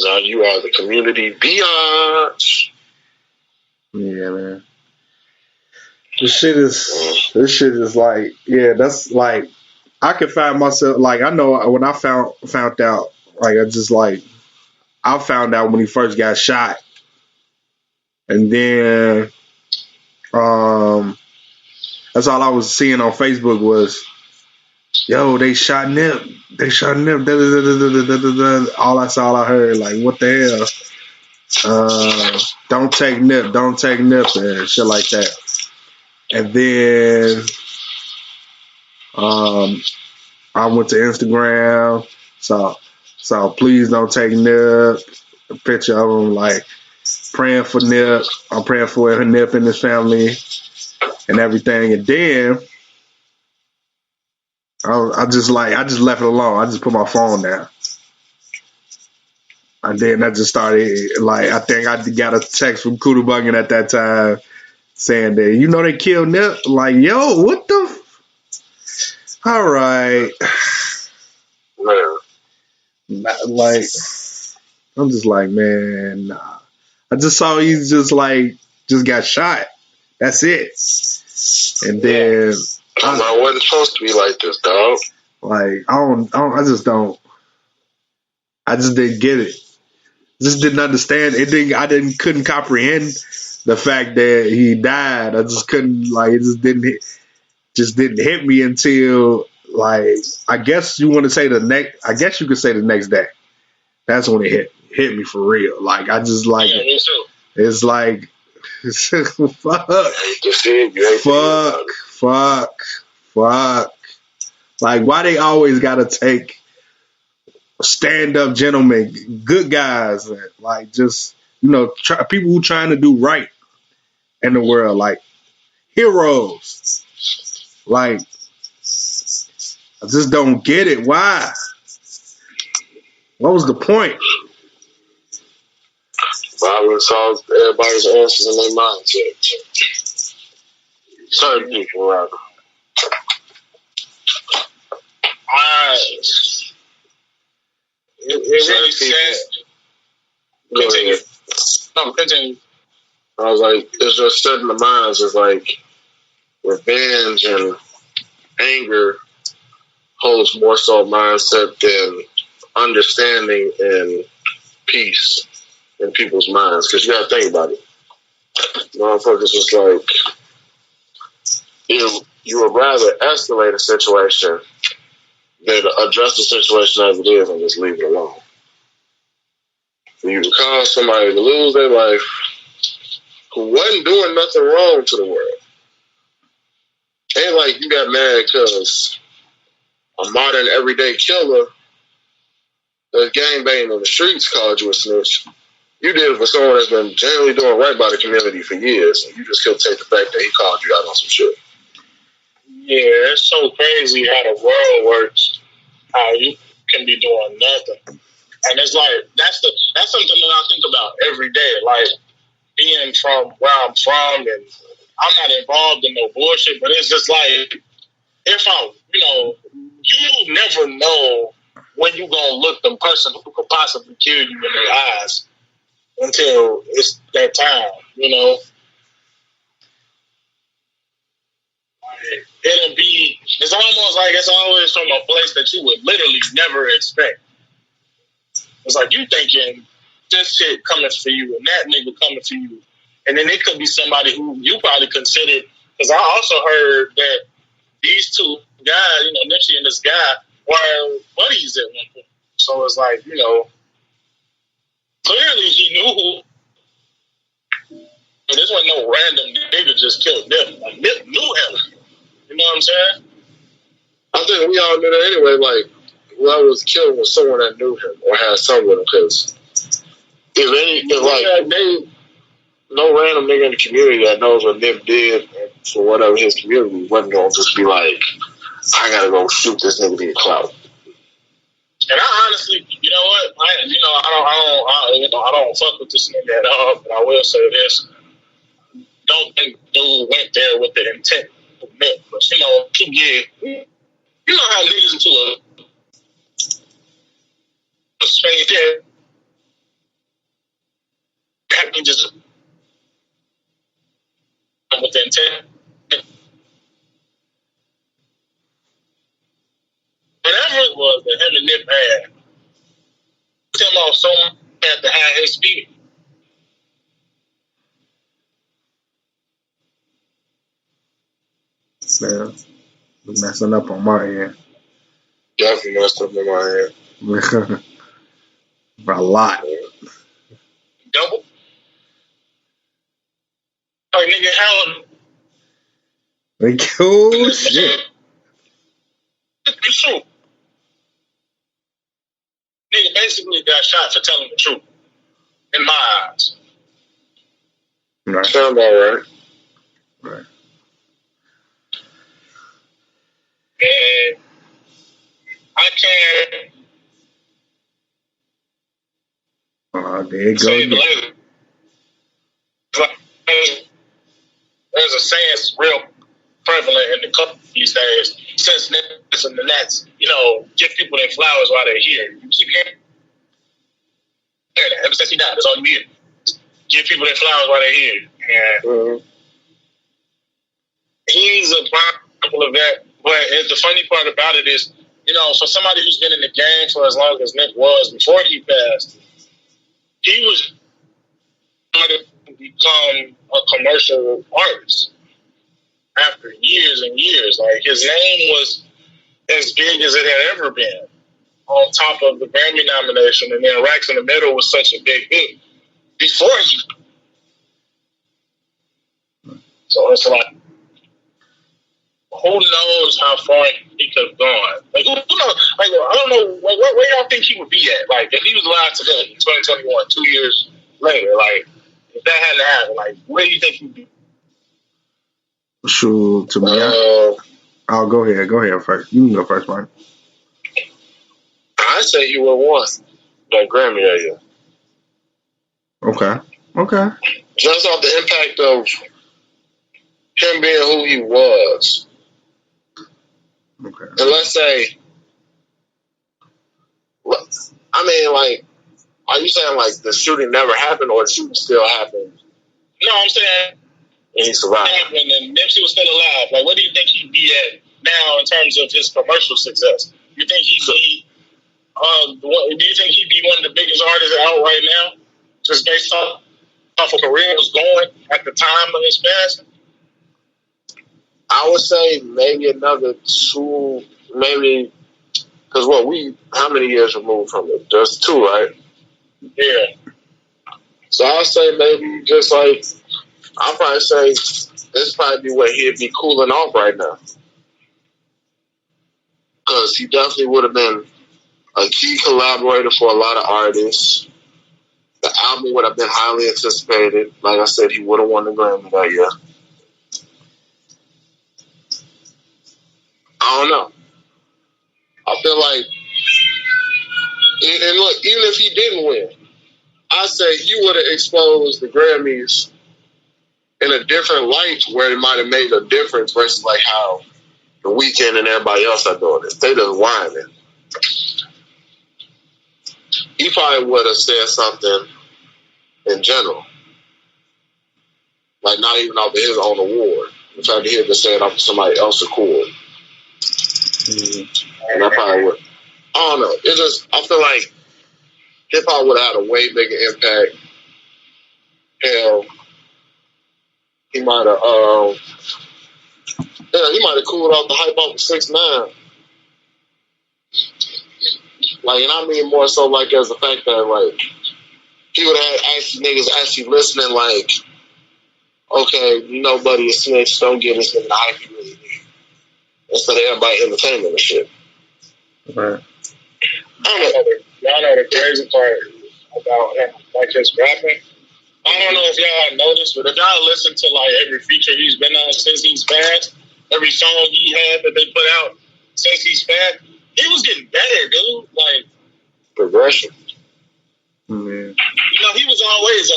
Now you are the community biatch. Yeah, man. This shit is like, yeah, that's like, I could find myself, like, I know when I found out, like, I found out when he first got shot. And then, that's all I was seeing on Facebook was, yo, they shot Nip. All I heard, like, what the hell? Don't take Nip, and shit like that. And then I went to Instagram, so please don't take Nip. A picture of him, like, praying for Nip. I'm praying for Nip and his family and everything. And then I just left it alone. I just put my phone down. And then I just started, like, I think I got a text from Kudu Buggin at that time saying that, you know, they killed Nip. Like, yo, what the? All right. Like, I'm just like, man, nah. I just saw he just got shot. That's it. And then I wasn't supposed to be like this, dog. Like, I just didn't get it. Just didn't understand. Couldn't comprehend the fact that he died. I just couldn't, like, it just didn't hit me until, like, I guess you could say the next day. That's when it hit me for real. Like, I just like, yeah, me too. It's like, fuck. Like, why they always gotta take stand-up gentlemen, good guys, and, like, just, you know, people who trying to do right in the world, like heroes. Like, I just don't get it. Why? What was the point? Violence solves everybody's answers in their minds. Certain people, rather. It really sad. Continue. No, continue. I was like, it's just set in the minds of, like, revenge and anger holds more so mindset than understanding and peace in people's minds. Because you got to think about it. Motherfuckers just like, you would rather escalate a situation than address the situation as it is and just leave it alone. You cause somebody to lose their life who wasn't doing nothing wrong to the world. Ain't like you got mad because a modern everyday killer that's gangbanging on the streets called you a snitch. You did it for someone that's been generally doing right by the community for years, and you just couldn't take the fact that he called you out on some shit. Yeah, it's so crazy how the world works. How you can be doing nothing, and it's like that's something that I think about every day. Like being from where I'm from, and I'm not involved in no bullshit, but it's just like if you never know when you gonna look the person who could possibly kill you in their eyes until it's that time, It's almost like it's always from a place that you would literally never expect. It's like you thinking this shit coming for you and that nigga coming for you. And then it could be somebody who you probably considered, because I also heard that these two guys, Nipsey and this guy, were buddies at one point. So it's like, clearly he knew who. And this wasn't no random nigga just killed Nip. Like, Nip knew him. You know what I'm saying? I think we all knew that anyway. Like, whoever was killed was someone that knew him or had someone with him. Because no random nigga in the community that knows what Nip did for whatever his community wasn't going to just be like, I gotta go shoot this nigga to get clout. And I honestly, you know what? I don't fuck with this nigga at all. But I will say this: don't think dude went there with the intent to Nip, but to get. You know how niggas into a space there. That means just with the intent. Whatever it was that him and Nip had, him off so much at the highest speed. Man, messing up on my end. Definitely messed up on my end. A lot. Double? Like, nigga, how? Like, oh, shit. It's true. Nigga basically got shot for telling the truth. In my eyes. Right. Sound about right. Right. And I can't there you go. say the later. There's a saying that's real prevalent in the country these days. Since Nets and the Nets, give people their flowers while they're here. You keep hearing that ever since he died. That's all you hear. Give people their flowers while they're here. And he's a example of that. But the funny part about it is, for somebody who's been in the game for as long as Nick was before he passed, he was trying to become a commercial artist after years and years. Like, his name was as big as it had ever been, on top of the Grammy nomination, and then Racks in the Middle was such a big hit before he. So it's like, who knows how far he could have gone? Like, who knows? Like, I don't know. Like, where y'all think he would be at? Like, if he was alive today, 2021, 2 years later, like, if that hadn't happened, like, where do you think he'd be? Sure, to me. I'll go ahead. Go ahead first. You can go first, Mike. I say he would have won that Grammy that year. Okay. Just off the impact of him being who he was. Okay. And let's say, I mean, like, are you saying like the shooting never happened or the shooting still happened? No, I'm saying and he survived. And Nipsey was still alive. Like, what do you think he'd be at now in terms of his commercial success? You think he'd be? Do you think he'd be one of the biggest artists out right now, just based off how a career was going at the time of his passing? I would say maybe another 2, maybe, because how many years removed from it? Just 2, right? Yeah. So I'll say maybe just like, I'll probably say this probably be where he'd be cooling off right now. Because he definitely would have been a key collaborator for a lot of artists. The album would have been highly anticipated. Like I said, he would have won the Grammy that year. I don't know. I feel like, and look, even if he didn't win, I say he would have exposed the Grammys in a different light where it might have made a difference versus like how The Weeknd and everybody else are doing it. They just whining. He probably would have said something in general. Like not even off of his own award. In fact, he had to say it off of somebody else's accord. And I probably would. I don't know. It's just, I feel like hip hop would have had a way bigger impact. Hell, he might have, he might have cooled off the hype off of 6ix9ine. Like, and I mean more so like as the fact that like he would have had niggas actually listening. Like, okay, nobody is snitch. Don't get this nigga the hype he really need. Instead of everybody entertainment and shit. Right. Y'all know the crazy part about him, like his rapping. I don't know if y'all noticed, but if y'all listen to like every feature he's been on since he's passed, every song he had that they put out since he's passed, he was getting better, dude. Like progression. Mm-hmm. You know, he was always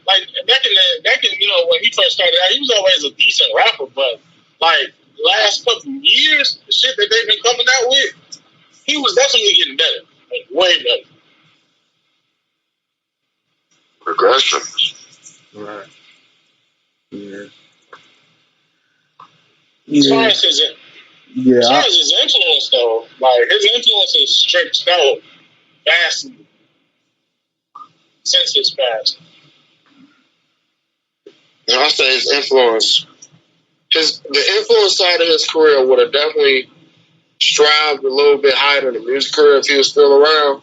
like back in when he first started out, he was always a decent rapper, but like last couple of years, the shit that they've been coming out with, he was definitely getting better, like way better. Progression. Right. Yeah. As far as his influence, though, like his influence is stretched out vastly since his past. And I say his influence, the influence side of his career would have definitely strived a little bit higher than the music career if he was still around.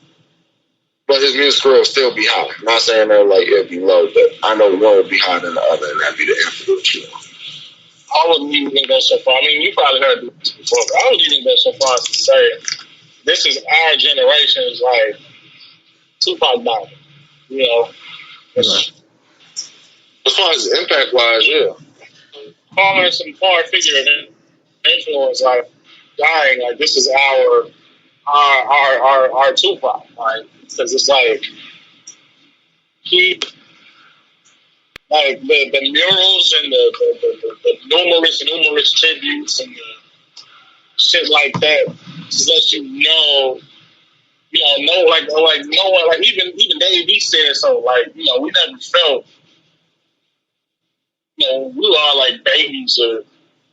But his music career would still be high. I'm not saying that like it'd be low, but I know one would be higher than the other, and that'd be the influence. You know? I wouldn't even go so far. I mean, you probably heard this before, but I wouldn't even go so far as to say this is our generation's like Tupac Dog. You know, as far as impact wise, yeah. Some far figure of influence, like dying, like this is our Tupac, like because it's like he. Like the murals and the numerous tributes and the shit like that just lets you know like no one, like even Dave B said so, like, you know, we never felt, you know, we were all like babies or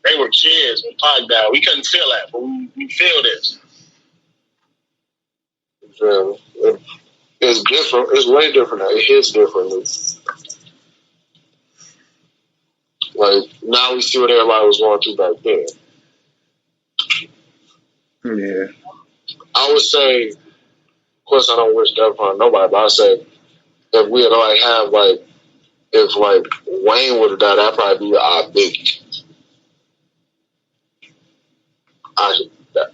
they were kids when Pac died. We couldn't feel that, but we feel this. Yeah, it's different. It's way different now. It hits differently. Like, now we see what everybody was going through back then. Yeah. I would say, of course, I don't wish death upon nobody, but I say if we had like have like, if like Wayne would have died, that'd probably be our biggie.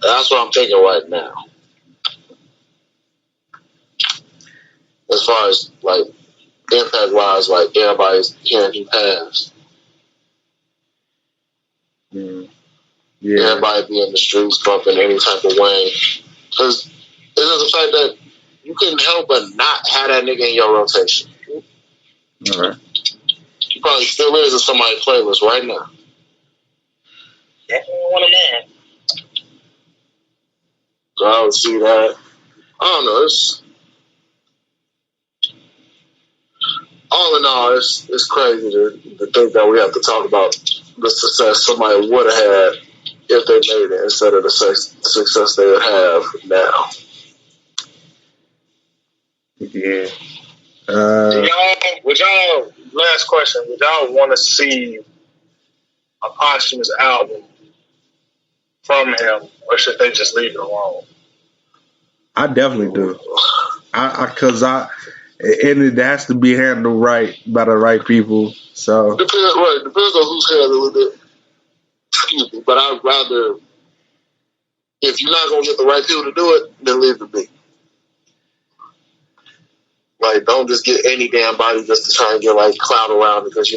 That's what I'm thinking right now. As far as like impact wise, like everybody's hearing he passed. Yeah. Everybody be in the streets bumping any type of Wayne. Because it's just the fact that you couldn't help but not have that nigga in your rotation. All right. He probably still is in somebody's playlist right now. Definitely one of mine. So I would see that. I don't know. It's all in all, it's crazy to think that we have to talk about the success somebody would have had if they made it instead of the success they would have now. Yeah. Last question, would y'all want to see a posthumous album from him, or should they just leave it alone? I definitely do. Because and it has to be handled right by the right people. So depends on who's handling it. Excuse me, but I'd rather, if you're not gonna get the right people to do it, then leave it be. Like, don't just get any damn body just to try and get like clout around, because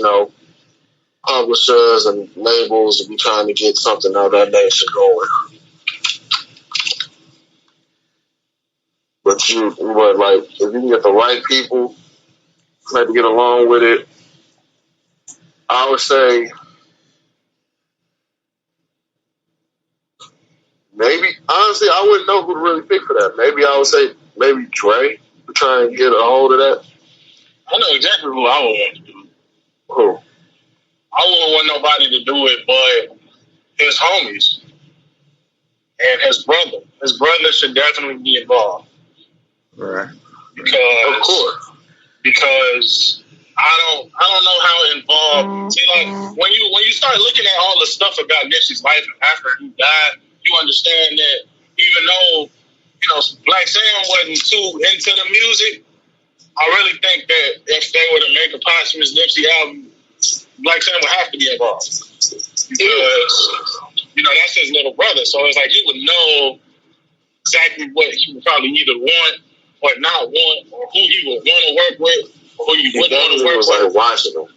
publishers and labels will be trying to get something of that nation going. But if you can get the right people, maybe get along with it, I would say maybe, honestly, I wouldn't know who to really pick for that. Maybe I would say Dre to try and get a hold of that. I know exactly who I would want to do it. Who? I wouldn't want nobody to do it but his homies and his brother. His brother should definitely be involved. right. Because I don't know how involved. See, like when you start looking at all the stuff about Nipsey's life after he died, you understand that even though Black Sam wasn't too into the music, I really think that if they were to make a posthumous Nipsey album, Black Sam would have to be involved because that's his little brother. So it's like he would know exactly what he would probably either want or not want, or who he would want to work with, or who he wouldn't want to work with. Like watching him.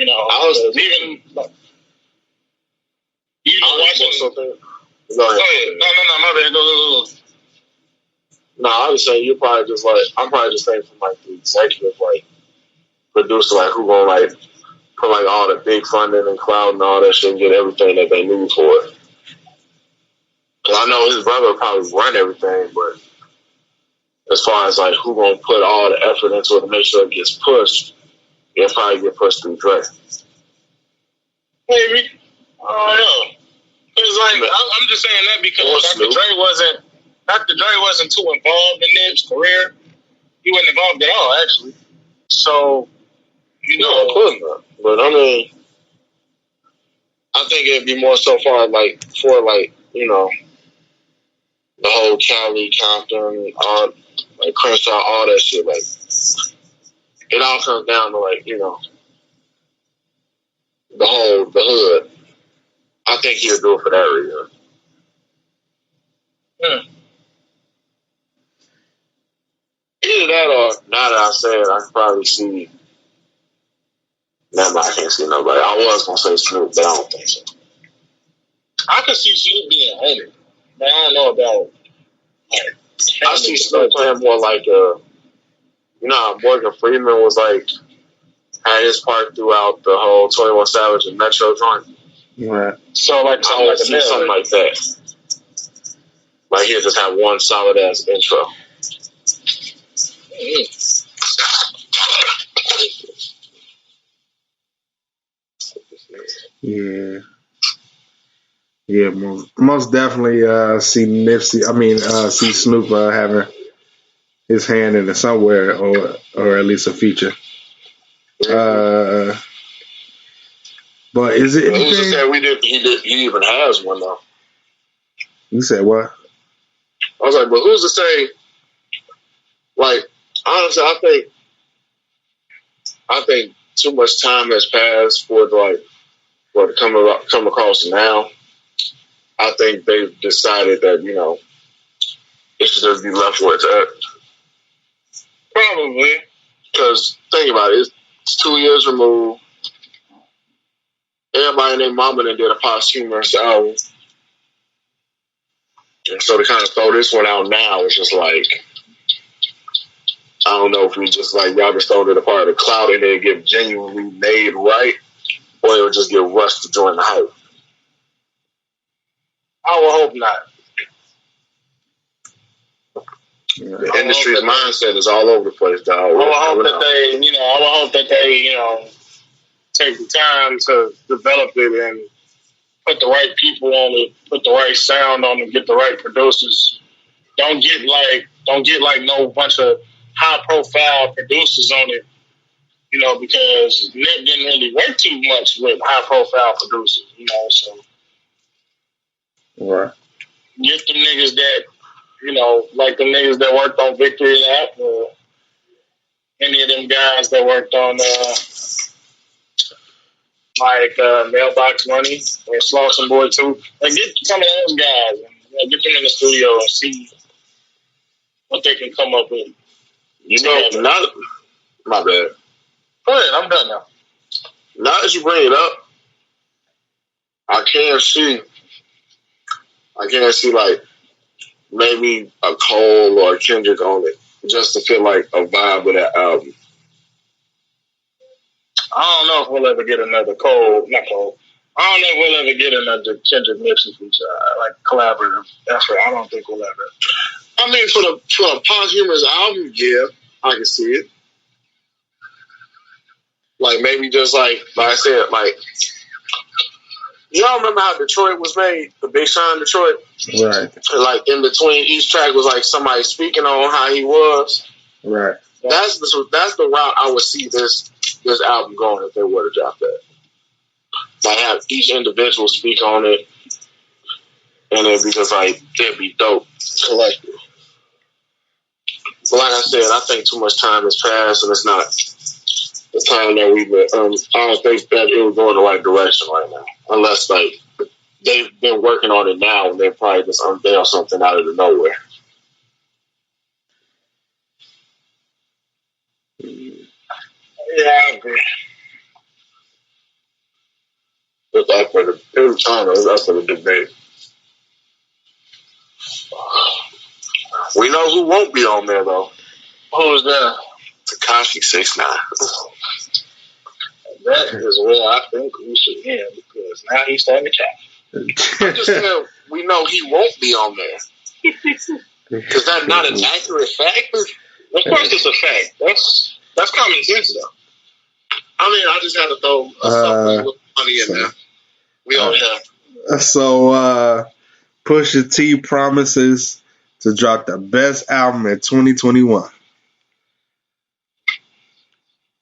I was even watching something. Go ahead. No, my bad. Go. No, I was saying I'm probably just saying from like the executive producer, like who gonna like put like all the big funding and cloud and all that shit and get everything that they need for it. Cause I know his brother will probably run everything, but as far as like who gonna put all the effort into it to make sure it gets pushed, it'll probably get pushed through Dre. Maybe. I don't know. Cause I'm just saying that because Dr. Dre wasn't too involved in Nip's career. He wasn't involved at all, actually. So, of course not. But I mean, I think it'd be more so far like for like the whole Cali, Compton, all like Crenshaw, all that shit. Like it all comes down to like the hood. I think he'll do it for that reason. Either that or now that I said it, I can probably see. Never mind, I can't see nobody. I was gonna say Snoop, but I don't think so. I could see Snoop being a homie, but I don't know about. I see Snoop playing more like how Morgan Freeman was like had his part throughout the whole 21 Savage and Metro joint. Right. So like something like that. Like he'll just have one solid ass intro. Yeah, most definitely see Nipsey. See Snoop having his hand in it somewhere, or at least a feature. But is it anything? Who's to say he even has one though? You said what? I was like, but who's to say? Like, honestly, I think too much time has passed for it to come across now. I think they've decided that it should just be left where it's at. Probably, because think about it, it's 2 years removed. Everybody and their mama done did a posthumous album. And so to kind of throw this one out now, it's just like, I don't know if we just like, y'all just throwing it a part of the cloud and it'll get genuinely made right, or it'll just get rushed to join the hype. I would hope not. The industry's mindset is all over the place, dog. I would hope that they take the time to develop it and put the right people on it, put the right sound on it, get the right producers. Don't get like no bunch of high profile producers on it, because Nip didn't really work too much with high profile producers, so Right. get the niggas that, like the niggas that worked on Victory Lap or any of them guys that worked on Mailbox Money or Slauson Boy 2. Like, get some of those guys and get them in the studio and see what they can come up with. My bad. Go ahead, I'm done now. Now that you bring it up, I can't see like maybe a Cole or a Kendrick on it just to feel like a vibe with that album. I don't know if we'll ever get another Cole. Not Cole. I don't know if we'll ever get another Kendrick Nipsey feature, like collaborative effort. I don't think we'll ever. I mean, for a posthumous album, yeah, I can see it. Like maybe just like I said, like y'all remember how Detroit was made, the Big Sean Detroit, Right? And like in between each track was like somebody speaking on how he was. Right. That's the route I would see this album going if they would have dropped that. Like have each individual speak on it, and it'd be just like it'd be dope collective. But like I said, I think too much time has passed, and it's not the time that we've been. I don't think that it was going the right direction right now, unless like they've been working on it now, and they probably just unveil something out of the nowhere. Yeah, I agree. It's up for the debate. We know who won't be on there though. Who's that? Tekashi 6ix9ine. That is where I think we should end because now he's starting to chat. I just said we know he won't be on there. Is that not an accurate fact? Of course, it's a fact. That's common sense, though. I mean, I just had to throw something funny in there. We all have. So, Pusha T promises to drop the best album in 2021.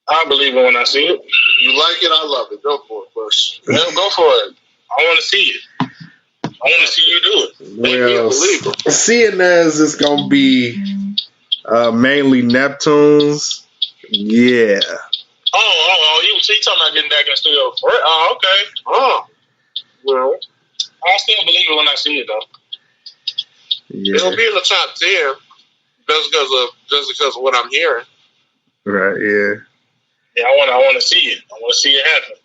I believe it when I see it. You like it, I love it. Go for it, Push. Yeah, go for it. I want to see it. I want to see you do it. Well, seeing as it's going to be mainly Neptunes, yeah. You talking about getting back in the studio for it? Oh, okay. Oh. Well, I still believe it when I see it, though. Yeah. It'll be in the top 10 just because of what I'm hearing. Right, yeah. Yeah, I want to see it. I want to see it happen.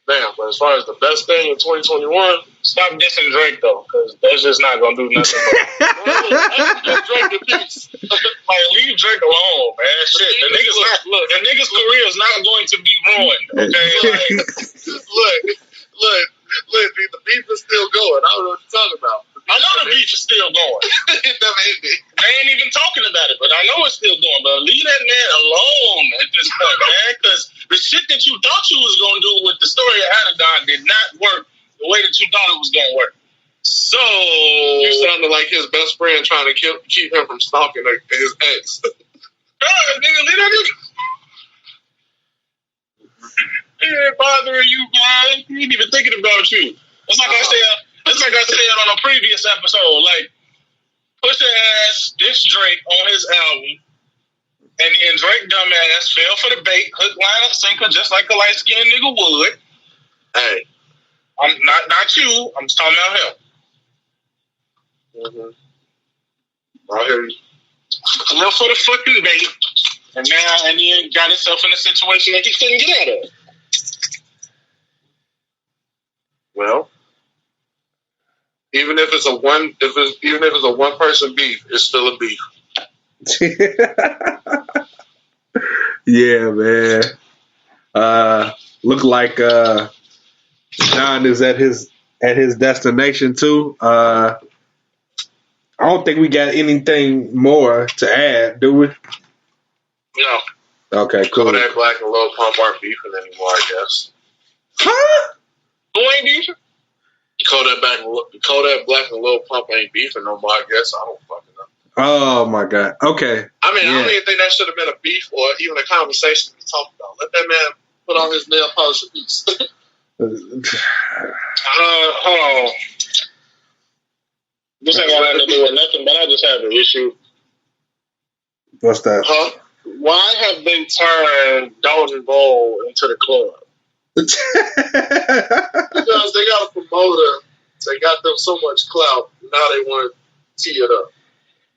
Damn, but as far as the best thing in 2021, stop dissing Drake though, because that's just not gonna do nothing. Drake in peace. Like leave Drake alone, man. Shit, the nigga's career is not going to be ruined. Okay, look, the beef is still going. I don't know what you're talking about. I know the beef is still going. It never ended. They ain't even talking about it, but I know it's still going. But leave that man alone at this point, man, because the shit that you thought you was gonna do with the story of Adidon did not work the way that you thought it was gonna work. So you sounded like his best friend trying to keep him from stalking his ex. Nigga, leave that nigga. It ain't bothering you, man. He ain't even thinking about you. It's like I said on a previous episode. Like, Pusha ass diss Drake on his album, and then Drake dumbass fell for the bait, hook, line, and sinker, just like a light skinned nigga would. Hey, I'm not you. I'm just talking about him. I hear you. Fell for the fucking bait, and he got himself in a situation that he couldn't get out of. Well, even if it's a one person beef, it's still a beef. Yeah, man. Look like John is at his destination too. I don't think we got anything more to add, do we? No. Okay, cool. Kodak Black and Lil Pump aren't beefing anymore, I guess. Huh? Who ain't beefing? Kodak Black and Lil Pump ain't beefing no more, I guess. I don't fucking know. Oh my God. Okay. I mean, I don't even think that should have been a beef or even a conversation to be talked about. Let that man put on his nail polish piece. Hold on. This ain't got nothing to do with nothing, but I just have an issue. What's that? Huh? Why have they turned Dalton Bowl into the club? Because they got a promoter. They got them so much clout. Now they want to tee it up.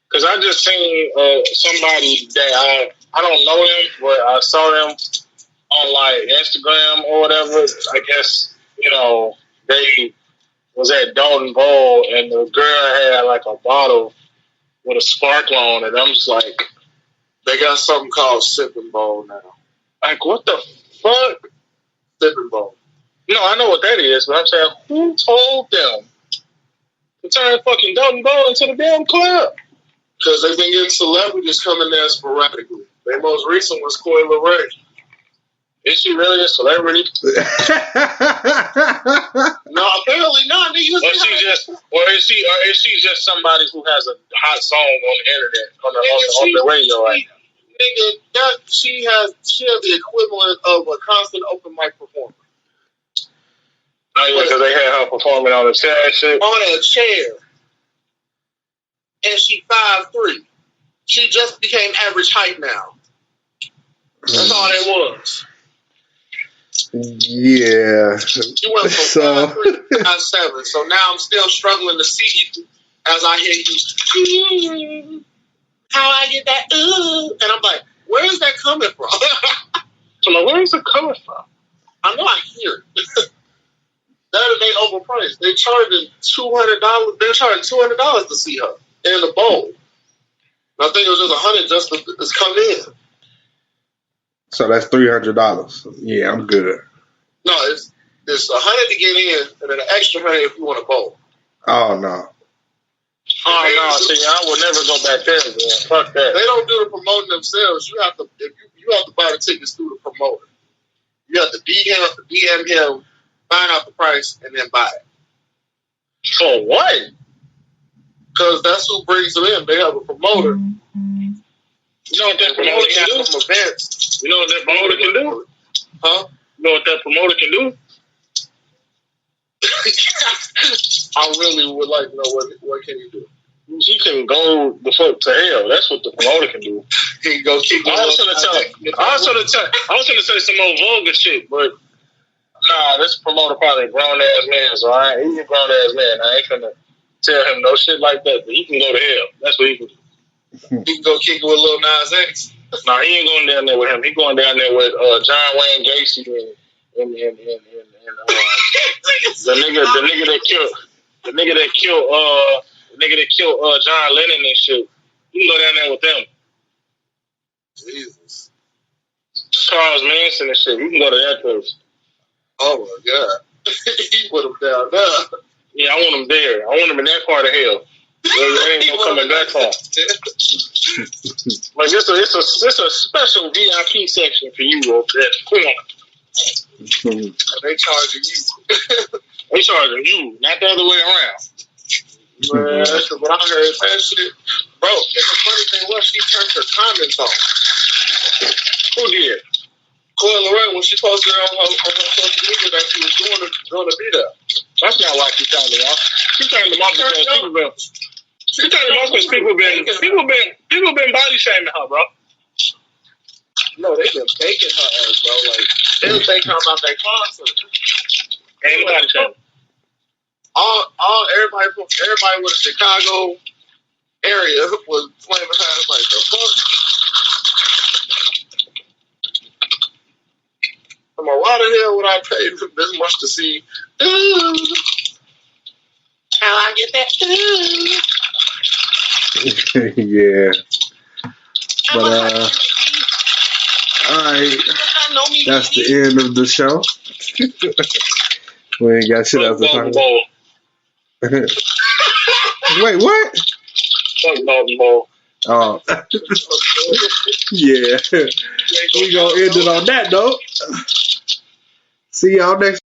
Because I just seen somebody that I don't know him, but I saw him on like Instagram or whatever. I guess, they was at Dalton Bowl and the girl had like a bottle with a sparkler on it. I'm just like, they got something called Sipping Bowl now. Like, what the fuck? Sipping Bowl. I know what that is, but I'm saying, who told them to turn fucking Dalton Bowl into the damn club? Because they've been getting celebrities coming there sporadically. Their most recent was Coi Leray. Is she really a celebrity? No, apparently not. Or is she just somebody who has a hot song on the internet on the radio right now? Nigga, she has the equivalent of a constant open mic performer. Oh yeah, because they had her performing on a chair and shit. On a chair. And she 5'3". She just became average height now. That's all that was. Yeah. She went from 5'3" to 5'7". So now I'm still struggling to see you as I hear you. How I get that ooh. And I'm like, where is that coming from? So like, where is it coming from? I know I hear it. That they overpriced. They charging $200. They're charging $200 to see her in the bowl. And I think it was just $100 just to come in. So that's $300. Yeah, I'm good. No, it's $100 to get in, and then an extra $100 if you want a bowl. Oh no. Oh no! See, I will never go back there again. Fuck that. They don't do the promoting themselves. You have to buy the tickets through the promoter. You have to DM him, find out the price, and then buy it. For what? Because that's who brings them in. They have a promoter. You know what that promoter can do? Events. You know what that promoter can do? Huh? You know what that promoter can do? I really would like to know what can he do. He can go the fuck to hell. That's what the promoter can do. He can go keep going. I was gonna say some more vulgar shit, but nah, this promoter probably a grown ass man, so he's a grown ass man. I ain't gonna tell him no shit like that, but he can go to hell. That's what he can do. He can go kick it with Lil Nas X. No, he ain't going down there with him. He going down there with John Wayne Gacy and the nigga that killed John Lennon and shit. He can go down there with them. Jesus. Charles Manson and shit. He can go to that place. Oh my God. He put him down there. Yeah, I want him there. I want him in that part of hell. There ain't no coming back home. Like it's a special VIP section for you over there. Come on. They charging you. They charging you, not the other way around. Man, that's what I heard. That shit, bro. And the funny thing was, she turned her comments on. Who did? Coi Leray, when she posted on her social media that she was going to be there. That's not why she turned them off. She turned them off because people been body shaming her, bro. No, they been baking her ass, bro. Like they was baking her about that concert. Ain't body shaming. Everybody with the Chicago area was flaming her ass like the fuck. I'm like, why the hell would I pay this much to see? Ooh, how I get that? Ooh. Yeah. But all right. That's the end of the show. We ain't got shit else to talk about. Wait, what? Fuck Dalton Bowl. Oh. Yeah. We gonna end it on that note. See y'all next